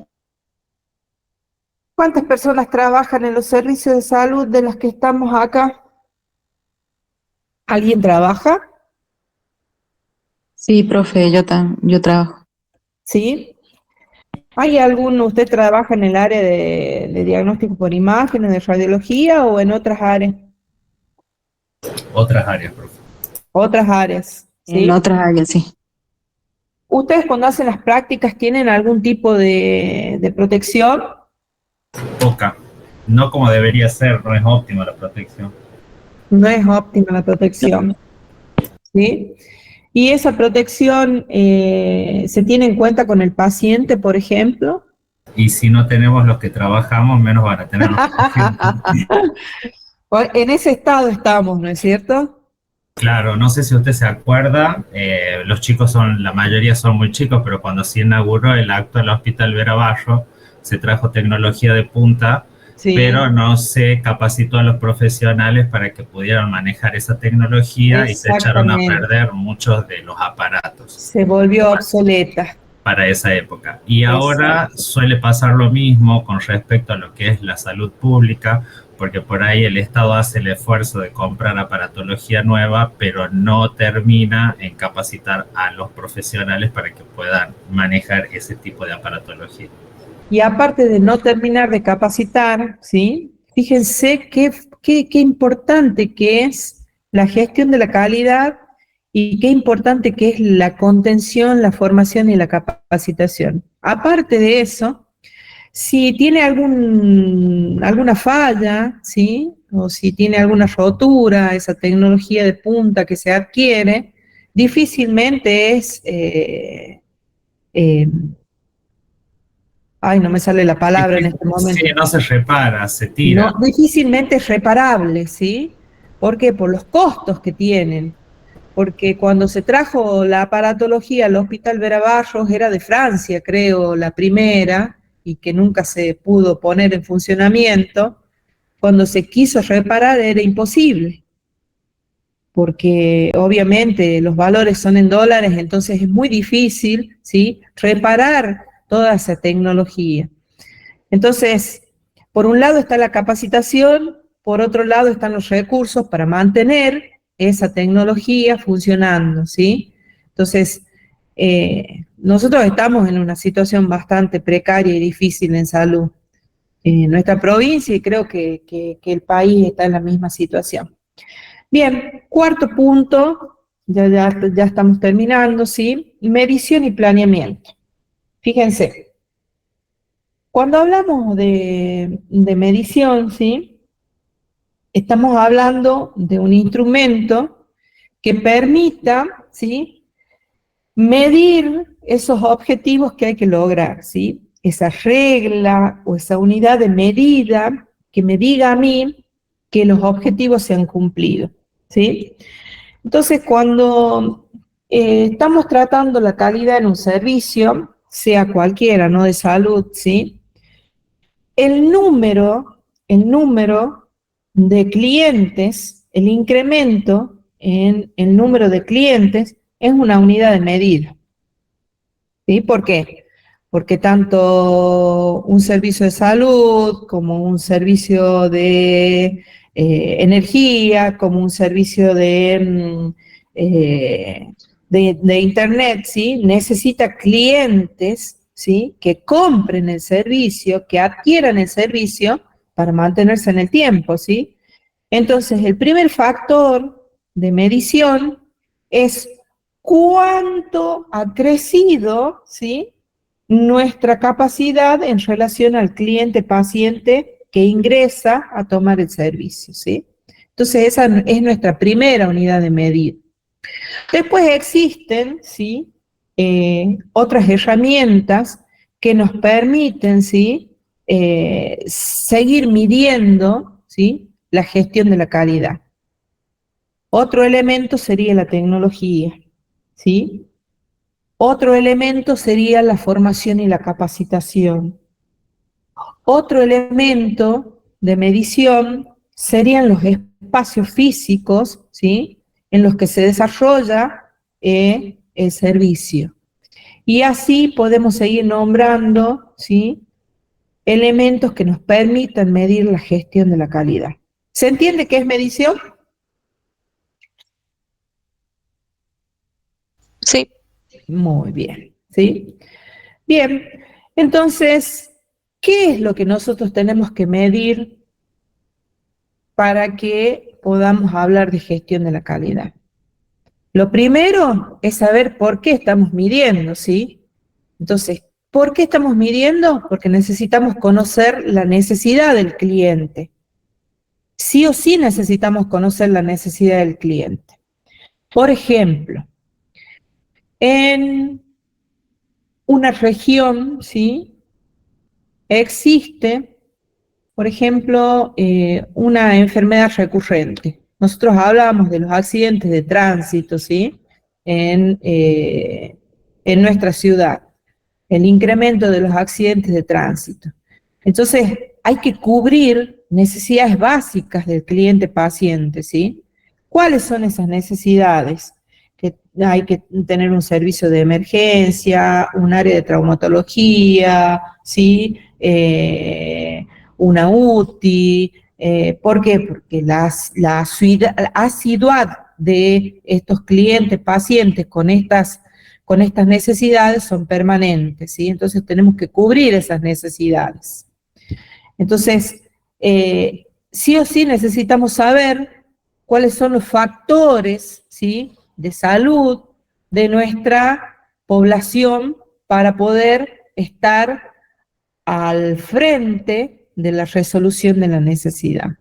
Speaker 2: ¿Cuántas personas trabajan en los servicios de salud de las que estamos acá? ¿Alguien trabaja?
Speaker 7: Sí, profe, yo trabajo.
Speaker 2: ¿Sí? ¿Hay alguno, usted trabaja en el área de diagnóstico por imágenes, de radiología o en otras áreas?
Speaker 5: Otras áreas, profe.
Speaker 2: Otras áreas,
Speaker 7: En
Speaker 2: ¿sí?
Speaker 7: otras áreas, sí.
Speaker 2: ¿Ustedes cuando hacen las prácticas tienen algún tipo de protección?
Speaker 5: Poca. No como debería ser, no es óptima la protección.
Speaker 2: No es óptima la protección, ¿sí? ¿Y esa protección se tiene en cuenta con el paciente, por ejemplo?
Speaker 5: Y si no tenemos los que trabajamos, menos van a tener los pacientes.
Speaker 2: En ese estado estamos, ¿no es cierto?
Speaker 5: Claro, no sé si usted se acuerda, los chicos la mayoría son muy chicos, pero cuando se inauguró el actual Hospital Vera Barro, se trajo tecnología de punta,
Speaker 2: Sí.
Speaker 5: pero no se capacitó a los profesionales para que pudieran manejar esa tecnología y se echaron a perder muchos de los aparatos.
Speaker 2: Se volvió obsoleta.
Speaker 5: Para esa época. Y ahora suele pasar lo mismo con respecto a lo que es la salud pública, porque por ahí el Estado hace el esfuerzo de comprar aparatología nueva, pero no termina en capacitar a los profesionales para que puedan manejar ese tipo de aparatología.
Speaker 2: Y aparte de no terminar de capacitar, ¿sí? Fíjense qué importante que es la gestión de la calidad y qué importante que es la contención, la formación y la capacitación. Aparte de eso, si tiene alguna falla, ¿sí?, o si tiene alguna rotura, esa tecnología de punta que se adquiere, difícilmente es... ay, no me sale la palabra en este momento.
Speaker 5: Sí, no se repara, se tira.
Speaker 2: No, difícilmente es reparable, ¿sí? ¿Por qué? Por los costos que tienen. porque cuando se trajo la aparatología al Hospital Vera Barros era de Francia, creo, la primera, y que nunca se pudo poner en funcionamiento. Cuando se quiso reparar era imposible, porque obviamente los valores son en dólares, entonces es muy difícil, ¿sí?, reparar toda esa tecnología. Entonces, por un lado está la capacitación, por otro lado están los recursos para mantener esa tecnología funcionando, ¿sí? Entonces, nosotros estamos en una situación bastante precaria y difícil en salud en nuestra provincia, y creo que el país está en la misma situación. Bien, cuarto punto, ya estamos terminando, ¿sí? Medición y planeamiento. Fíjense, cuando hablamos de medición, ¿sí?, estamos hablando de un instrumento que permita, ¿sí?, medir esos objetivos que hay que lograr, ¿sí? Esa regla o esa unidad de medida que me diga a mí que los objetivos se han cumplido, ¿sí? Entonces, cuando estamos tratando la calidad en un servicio, sea cualquiera, no de salud, ¿sí?, el número de clientes, el incremento en el número de clientes es una unidad de medida. ¿Sí? ¿Por qué? Porque tanto un servicio de salud como un servicio de energía, como un servicio de internet, ¿sí?, necesita clientes, ¿sí?, que compren el servicio, que adquieran el servicio para mantenerse en el tiempo, ¿sí? Entonces, el primer factor de medición es cuánto ha crecido, ¿sí?, nuestra capacidad en relación al cliente paciente que ingresa a tomar el servicio, ¿sí? Entonces, esa es nuestra primera unidad de medida. Después existen, ¿sí?, otras herramientas que nos permiten, ¿sí?, seguir midiendo, ¿sí?, la gestión de la calidad. Otro elemento sería la tecnología, ¿sí? Otro elemento sería la formación y la capacitación. Otro elemento de medición serían los espacios físicos, ¿sí?, en los que se desarrolla el servicio. Y así podemos seguir nombrando, ¿sí?, elementos que nos permitan medir la gestión de la calidad. ¿Se entiende qué es medición?
Speaker 1: Sí.
Speaker 2: Muy bien, ¿sí? Bien, entonces, ¿qué es lo que nosotros tenemos que medir para que podamos hablar de gestión de la calidad? Lo primero es saber por qué estamos midiendo, ¿sí? Entonces, ¿por qué estamos midiendo? Porque necesitamos conocer la necesidad del cliente. Sí o sí necesitamos conocer la necesidad del cliente. Por ejemplo, en una región, ¿sí?, existe, por ejemplo, una enfermedad recurrente. Nosotros hablábamos de los accidentes de tránsito, ¿sí?, en nuestra ciudad, el incremento de los accidentes de tránsito. Entonces, hay que cubrir necesidades básicas del cliente paciente, ¿sí? ¿Cuáles son esas necesidades? Que hay que tener un servicio de emergencia, un área de traumatología, ¿sí?, una UTI. ¿Por qué? Porque la asiduidad de estos clientes, pacientes con estas necesidades son permanentes, ¿sí? Entonces tenemos que cubrir esas necesidades. Entonces, sí o sí necesitamos saber cuáles son los factores, ¿sí?, de salud de nuestra población para poder estar al frente de la resolución de la necesidad.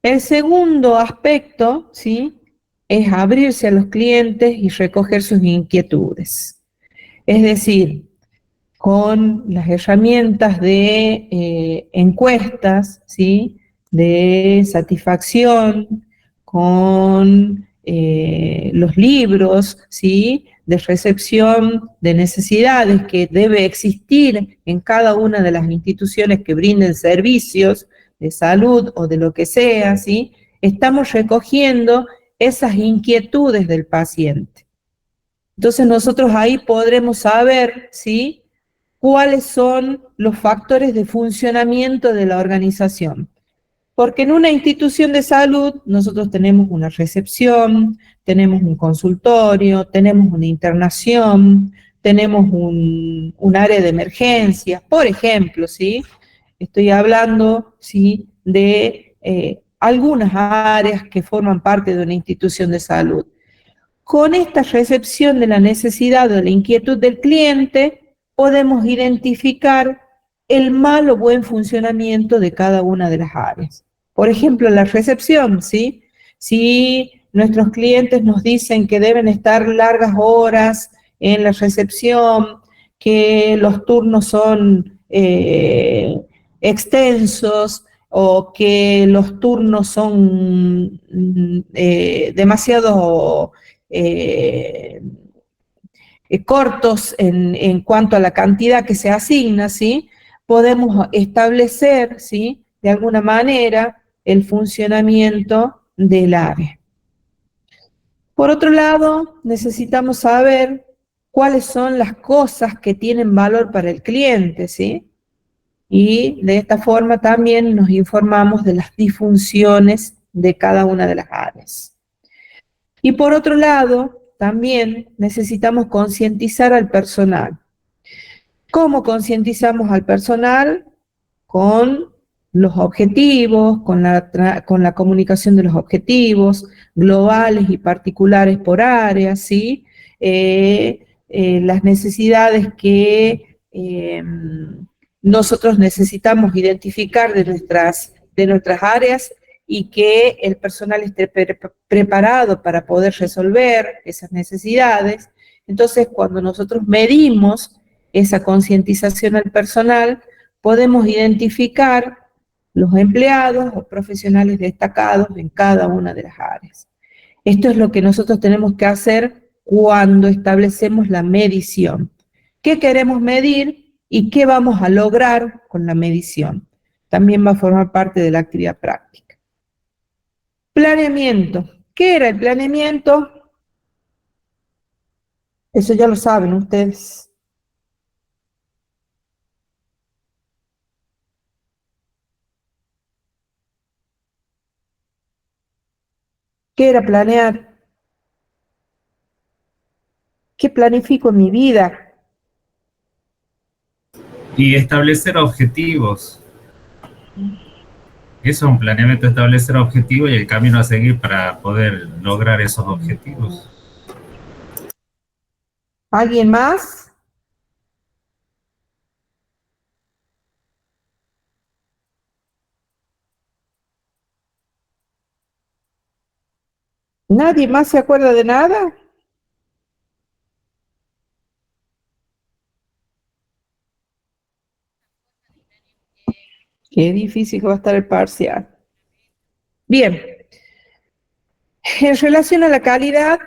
Speaker 2: El segundo aspecto, ¿sí?, es abrirse a los clientes y recoger sus inquietudes. Es decir, con las herramientas de encuestas, ¿sí?, de satisfacción, con los libros, ¿sí?, de recepción de necesidades que debe existir en cada una de las instituciones que brinden servicios de salud o de lo que sea, ¿sí? Estamos recogiendo esas inquietudes del paciente. Entonces nosotros ahí podremos saber, ¿sí?, cuáles son los factores de funcionamiento de la organización. Porque en una institución de salud nosotros tenemos una recepción, tenemos un consultorio, tenemos una internación, tenemos un área de emergencias, por ejemplo, ¿sí? Estoy hablando, ¿sí?, de algunas áreas que forman parte de una institución de salud. Con esta recepción de la necesidad o de la inquietud del cliente, podemos identificar el mal o buen funcionamiento de cada una de las áreas. Por ejemplo, la recepción, ¿sí? Si nuestros clientes nos dicen que deben estar largas horas en la recepción, que los turnos son extensos, o que los turnos son demasiado cortos en cuanto a la cantidad que se asigna, ¿sí?, podemos establecer, ¿sí?, de alguna manera el funcionamiento del área. Por otro lado, necesitamos saber cuáles son las cosas que tienen valor para el cliente, ¿sí? Y de esta forma también nos informamos de las disfunciones de cada una de las áreas. Y por otro lado, también necesitamos concientizar al personal. ¿Cómo concientizamos al personal? Con los objetivos, con la comunicación de los objetivos globales y particulares por área, ¿sí? Las necesidades que nosotros necesitamos identificar de nuestras áreas y que el personal esté preparado para poder resolver esas necesidades. Entonces, cuando nosotros medimos esa concientización al personal, podemos identificar los empleados o profesionales destacados en cada una de las áreas. Esto es lo que nosotros tenemos que hacer cuando establecemos la medición. ¿Qué queremos medir y qué vamos a lograr con la medición? También va a formar parte de la actividad práctica. Planeamiento. ¿Qué era el planeamiento? Eso ya lo saben ustedes. ¿Qué era planear? ¿Qué planifico en mi vida?
Speaker 5: Y establecer objetivos. Eso es un planeamiento, establecer objetivos y el camino a seguir para poder lograr esos objetivos.
Speaker 2: ¿Alguien más? ¿Nadie más se acuerda de nada? Qué difícil que va a estar el parcial. Bien. En relación a la calidad,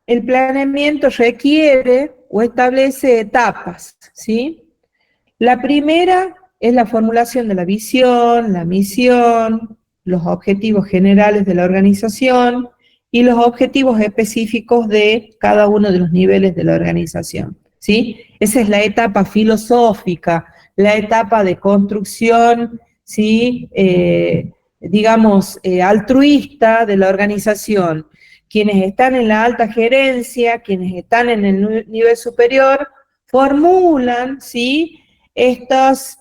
Speaker 2: el planeamiento requiere o establece etapas, ¿sí? La primera es la formulación de la visión, la misión, los objetivos generales de la organización y los objetivos específicos de cada uno de los niveles de la organización, ¿sí? Esa es la etapa filosófica, la etapa de construcción, ¿sí?, altruista de la organización. Quienes están en la alta gerencia, quienes están en el nivel superior, formulan, ¿sí?, estos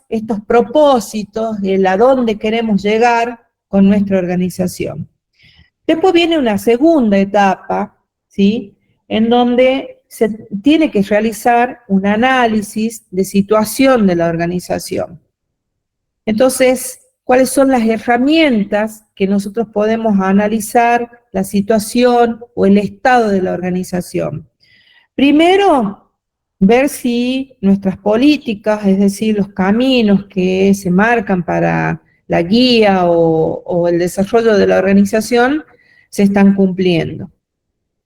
Speaker 2: propósitos, el a dónde queremos llegar con nuestra organización. Después viene una segunda etapa, ¿sí?, en donde se tiene que realizar un análisis de situación de la organización. Entonces, ¿cuáles son las herramientas que nosotros podemos analizar la situación o el estado de la organización? Primero, ver si nuestras políticas, es decir, los caminos que se marcan para la guía o el desarrollo de la organización, se están cumpliendo.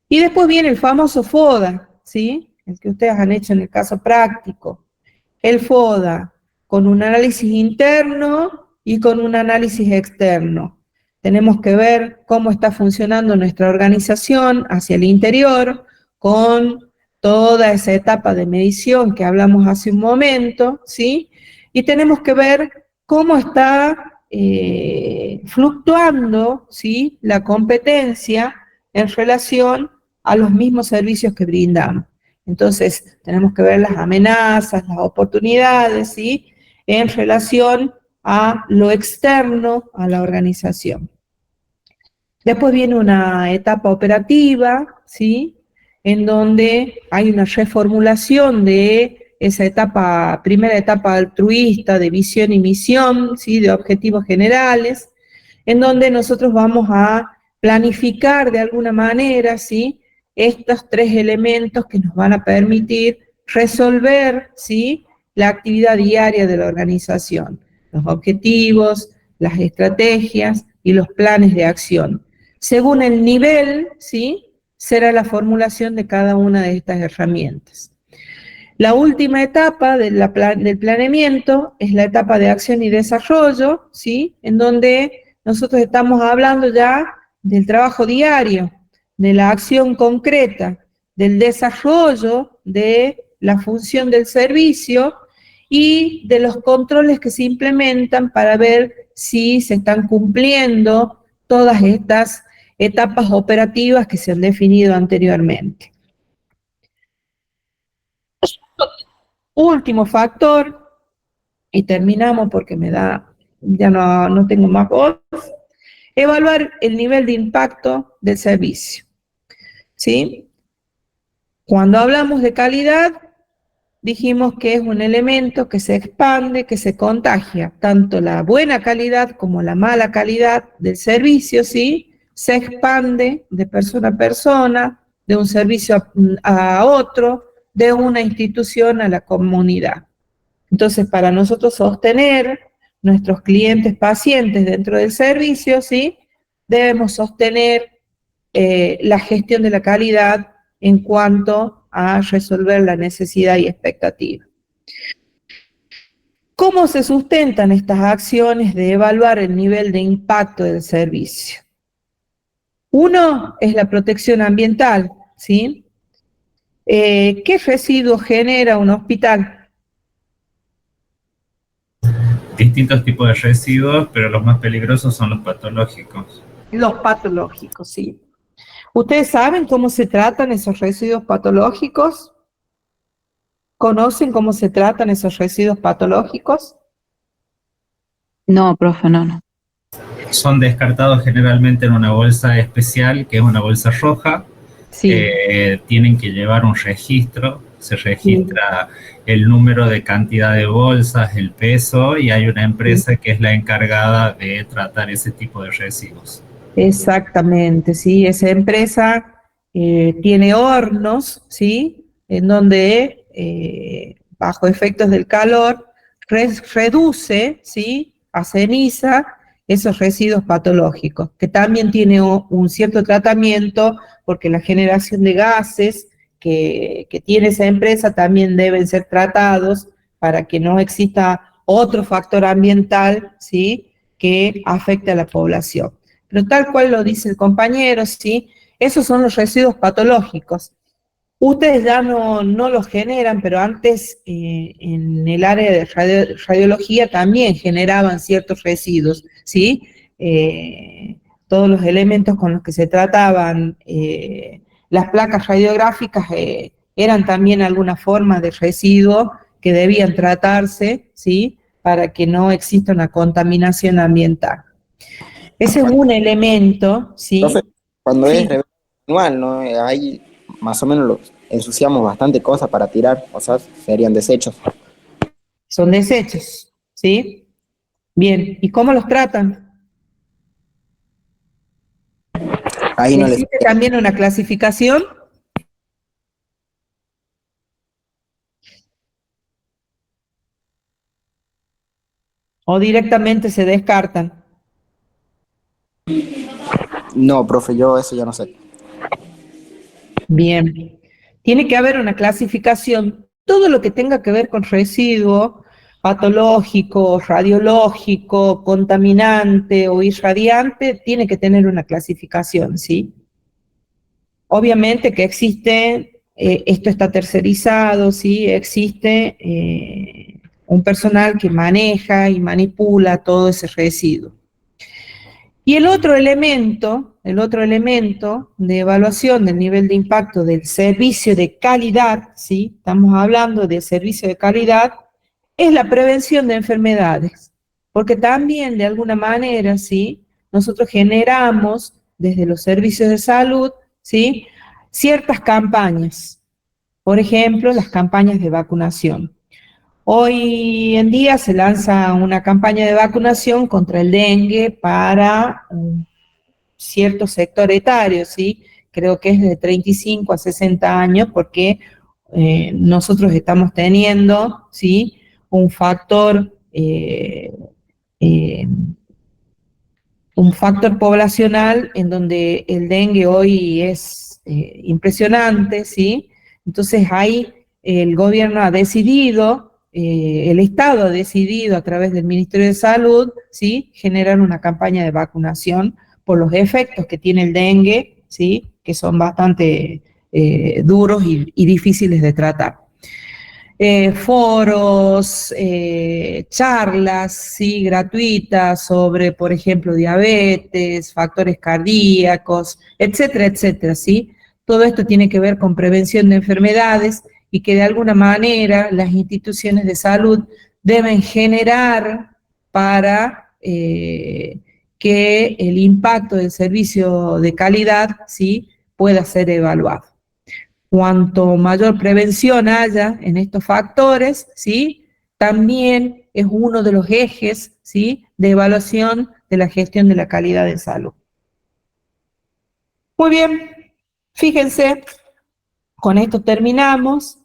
Speaker 2: Y después viene el famoso FODA, ¿sí? El que ustedes han hecho en el caso práctico. El FODA, con un análisis interno y con un análisis externo. Tenemos que ver cómo está funcionando nuestra organización hacia el interior, con toda esa etapa de medición que hablamos hace un momento, ¿sí? Y tenemos que ver cómo está fluctuando, ¿sí?, la competencia en relación a los mismos servicios que brindamos. Entonces, tenemos que ver las amenazas, las oportunidades, ¿sí?, en relación a lo externo a la organización. Después viene una etapa operativa, ¿sí?, en donde hay una reformulación de esa etapa, primera etapa altruista de visión y misión, ¿sí?, de objetivos generales, en donde nosotros vamos a planificar de alguna manera, ¿sí?, estos tres elementos que nos van a permitir resolver, ¿sí?, la actividad diaria de la organización, los objetivos, las estrategias y los planes de acción. Según el nivel, ¿sí?, será la formulación de cada una de estas herramientas. La última etapa del planeamiento es la etapa de acción y desarrollo, ¿sí?, en donde nosotros estamos hablando ya del trabajo diario, de la acción concreta, del desarrollo de la función del servicio y de los controles que se implementan para ver si se están cumpliendo todas estas etapas operativas que se han definido anteriormente. Último factor, y terminamos porque ya no tengo más voz, evaluar el nivel de impacto del servicio, ¿sí? Cuando hablamos de calidad, dijimos que es un elemento que se expande, que se contagia, tanto la buena calidad como la mala calidad del servicio, ¿sí?, se expande de persona a persona, de un servicio a otro, de una institución a la comunidad. Entonces, para nosotros sostener nuestros clientes pacientes dentro del servicio, ¿sí?, debemos sostener la gestión de la calidad en cuanto a resolver la necesidad y expectativa. ¿Cómo se sustentan estas acciones de evaluar el nivel de impacto del servicio? Uno es la protección ambiental, ¿sí? ¿Qué residuos genera un hospital?
Speaker 5: Distintos tipos de residuos, pero los más peligrosos son los patológicos.
Speaker 2: Los patológicos, sí. ¿Ustedes saben cómo se tratan esos residuos patológicos? ¿Conocen cómo se tratan esos residuos patológicos?
Speaker 7: No, profe, no.
Speaker 5: Son descartados generalmente en una bolsa especial, que es una bolsa roja.
Speaker 2: Sí.
Speaker 5: Tienen que llevar un registro, se registra el número de cantidad de bolsas, el peso, y hay una empresa que es la encargada de tratar ese tipo de residuos.
Speaker 2: Exactamente, sí, esa empresa tiene hornos, ¿sí?, en donde bajo efectos del calor reduce, ¿sí?, a ceniza esos residuos patológicos, que también tiene un cierto tratamiento porque la generación de gases que tiene esa empresa también deben ser tratados para que no exista otro factor ambiental, ¿sí?, que afecte a la población. Pero tal cual lo dice el compañero, ¿sí?, esos son los residuos patológicos. Ustedes ya no los generan, pero antes en el área de radiología también generaban ciertos residuos, ¿sí? Todos los elementos con los que se trataban las placas radiográficas eran también alguna forma de residuo que debían tratarse, ¿sí?, para que no exista una contaminación ambiental. Ese es un elemento, ¿sí?
Speaker 8: Profe, cuando
Speaker 2: Sí.
Speaker 8: es revés anual, ¿no? Ahí más o menos ensuciamos bastante cosas para tirar, o sea, serían desechos.
Speaker 2: Son desechos, ¿sí? Bien, ¿y cómo los tratan?
Speaker 8: Ahí no les...
Speaker 2: ¿Existe también una clasificación? ¿O directamente se descartan?
Speaker 8: No, profe, yo eso ya no sé.
Speaker 2: Bien. Tiene que haber una clasificación. Todo lo que tenga que ver con residuo patológico, radiológico, contaminante o irradiante, tiene que tener una clasificación, ¿sí? Obviamente que existe, esto está tercerizado, ¿sí? Existe un personal que maneja y manipula todo ese residuo. Y el otro elemento de evaluación del nivel de impacto del servicio de calidad, ¿sí? Estamos hablando de servicio de calidad, es la prevención de enfermedades. Porque también, de alguna manera, ¿sí? Nosotros generamos, desde los servicios de salud, ¿sí? Ciertas campañas. Por ejemplo, las campañas de vacunación. Hoy en día se lanza una campaña de vacunación contra el dengue para cierto sector etario, ¿sí? Creo que es de 35 a 60 años porque nosotros estamos teniendo, ¿sí? Un factor eh, poblacional en donde el dengue hoy es impresionante, ¿sí? Entonces ahí el gobierno ha decidido, el Estado ha decidido a través del Ministerio de Salud, ¿sí? Generar una campaña de vacunación por los efectos que tiene el dengue, ¿sí? Que son bastante duros y difíciles de tratar. Foros, charlas, ¿sí? Gratuitas sobre, por ejemplo, diabetes, factores cardíacos, etcétera, etcétera, ¿sí? Todo esto tiene que ver con prevención de enfermedades y que de alguna manera las instituciones de salud deben generar para que el impacto del servicio de calidad, ¿sí? Pueda ser evaluado. Cuanto mayor prevención haya en estos factores, ¿sí? También es uno de los ejes, ¿sí? De evaluación de la gestión de la calidad de salud. Muy bien, fíjense, con esto terminamos.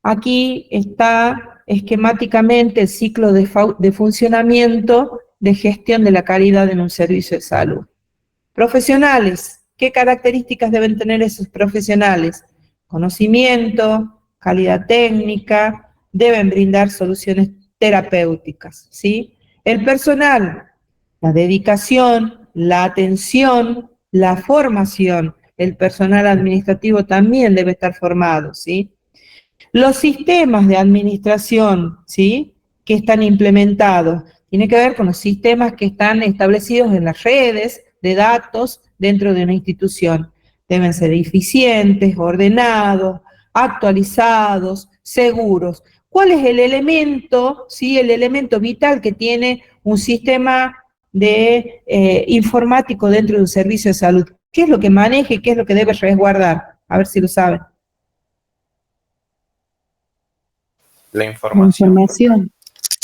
Speaker 2: Aquí está esquemáticamente el ciclo de funcionamiento de gestión de la calidad en un servicio de salud. Profesionales, ¿qué características deben tener esos profesionales? Conocimiento, calidad técnica, deben brindar soluciones terapéuticas, ¿sí? El personal, la dedicación, la atención, la formación. El personal administrativo también debe estar formado, ¿sí? Los sistemas de administración, ¿sí? Que están implementados, tiene que ver con los sistemas que están establecidos en las redes de datos dentro de una institución. Deben ser eficientes, ordenados, actualizados, seguros. ¿Cuál es el elemento, sí, el elemento vital que tiene un sistema de informático dentro de un servicio de salud? ¿Qué es lo que maneja y qué es lo que debe resguardar? A ver si lo saben.
Speaker 9: La información.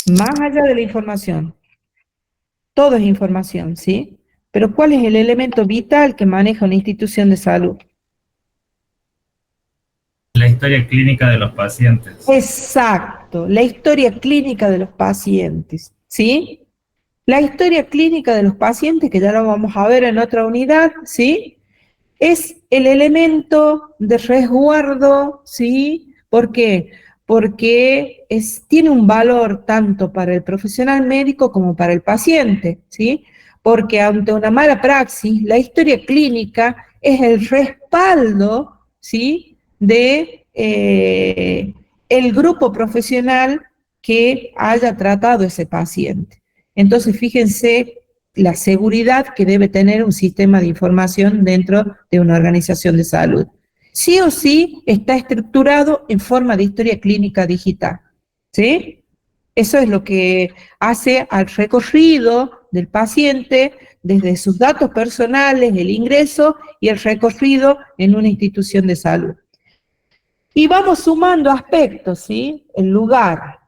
Speaker 2: Más allá de la información. Todo es información, ¿sí? Pero ¿cuál es el elemento vital que maneja una institución de salud?
Speaker 5: La historia clínica de los pacientes.
Speaker 2: Exacto, la historia clínica de los pacientes, ¿sí? La historia clínica de los pacientes, que ya lo vamos a ver en otra unidad, ¿sí? Es el elemento de resguardo, ¿sí? ¿Por qué? Porque tiene un valor tanto para el profesional médico como para el paciente, ¿sí? Porque ante una mala praxis, la historia clínica es el respaldo, ¿sí? De el grupo profesional que haya tratado ese paciente. Entonces, fíjense la seguridad que debe tener un sistema de información dentro de una organización de salud. Sí o sí está estructurado en forma de historia clínica digital, ¿sí? Eso es lo que hace al recorrido del paciente desde sus datos personales, el ingreso y el recorrido en una institución de salud. Y vamos sumando aspectos, ¿sí? El lugar,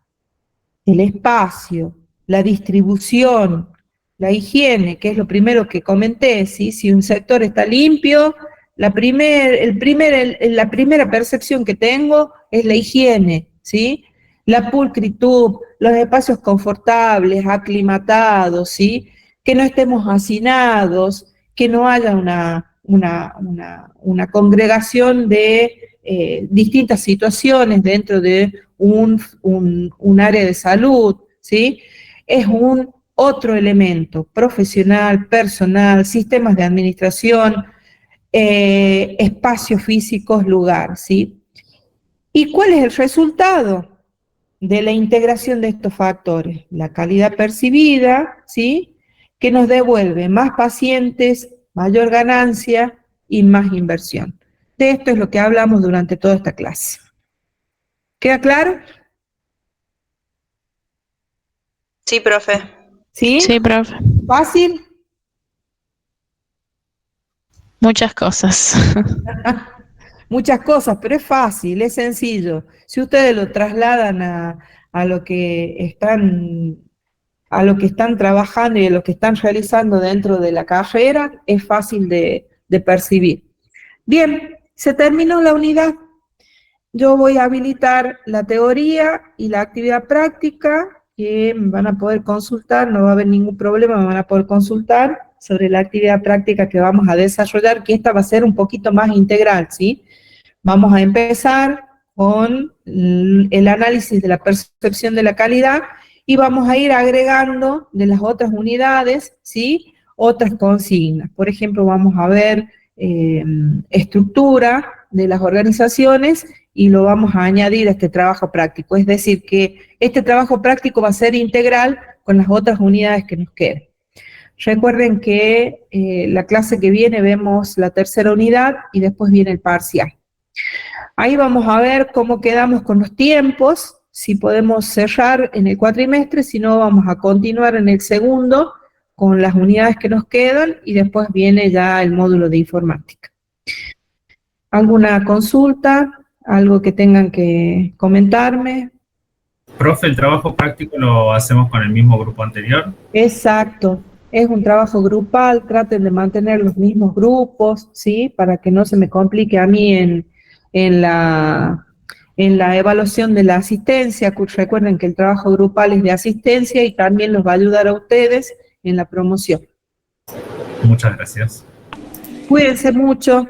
Speaker 2: el espacio, la distribución, la higiene, que es lo primero que comenté, ¿sí? Si un sector está limpio, la primera percepción que tengo es la higiene, ¿sí? La pulcritud, los espacios confortables, aclimatados, ¿sí? Que no estemos hacinados, que no haya una congregación de distintas situaciones dentro de un área de salud, ¿sí? Es un otro elemento profesional, personal, sistemas de administración, espacios físicos, lugar, ¿sí? ¿Y cuál es el resultado de la integración de estos factores? La calidad percibida, ¿sí? Que nos devuelve más pacientes, mayor ganancia y más inversión. De esto es lo que hablamos durante toda esta clase. ¿Queda claro?
Speaker 6: Sí, profe.
Speaker 2: ¿Sí?
Speaker 1: Sí, profe.
Speaker 2: ¿Fácil?
Speaker 1: Muchas cosas.
Speaker 2: Muchas cosas, pero es fácil, es sencillo. Si ustedes lo trasladan a lo que están trabajando y a lo que están realizando dentro de la carrera, es fácil de percibir. Bien, se terminó la unidad. Yo voy a habilitar la teoría y la actividad práctica, que me van a poder consultar, no va a haber ningún problema, me van a poder consultar sobre la actividad práctica que vamos a desarrollar, que esta va a ser un poquito más integral, ¿sí? Vamos a empezar con el análisis de la percepción de la calidad y vamos a ir agregando de las otras unidades, ¿sí? Otras consignas. Por ejemplo, vamos a ver estructura de las organizaciones y lo vamos a añadir a este trabajo práctico. Es decir, que este trabajo práctico va a ser integral con las otras unidades que nos queden. Recuerden que la clase que viene vemos la tercera unidad y después viene el parcial. Ahí vamos a ver cómo quedamos con los tiempos, si podemos cerrar en el cuatrimestre, si no vamos a continuar en el segundo con las unidades que nos quedan y después viene ya el módulo de informática. ¿Alguna consulta? ¿Algo que tengan que comentarme?
Speaker 5: Profe, ¿el trabajo práctico lo hacemos con el mismo grupo anterior?
Speaker 2: Exacto, es un trabajo grupal, traten de mantener los mismos grupos, ¿sí? Para que no se me complique a mí en la evaluación de la asistencia. Recuerden que el trabajo grupal es de asistencia y también los va a ayudar a ustedes en la promoción.
Speaker 5: Muchas gracias.
Speaker 2: Cuídense mucho.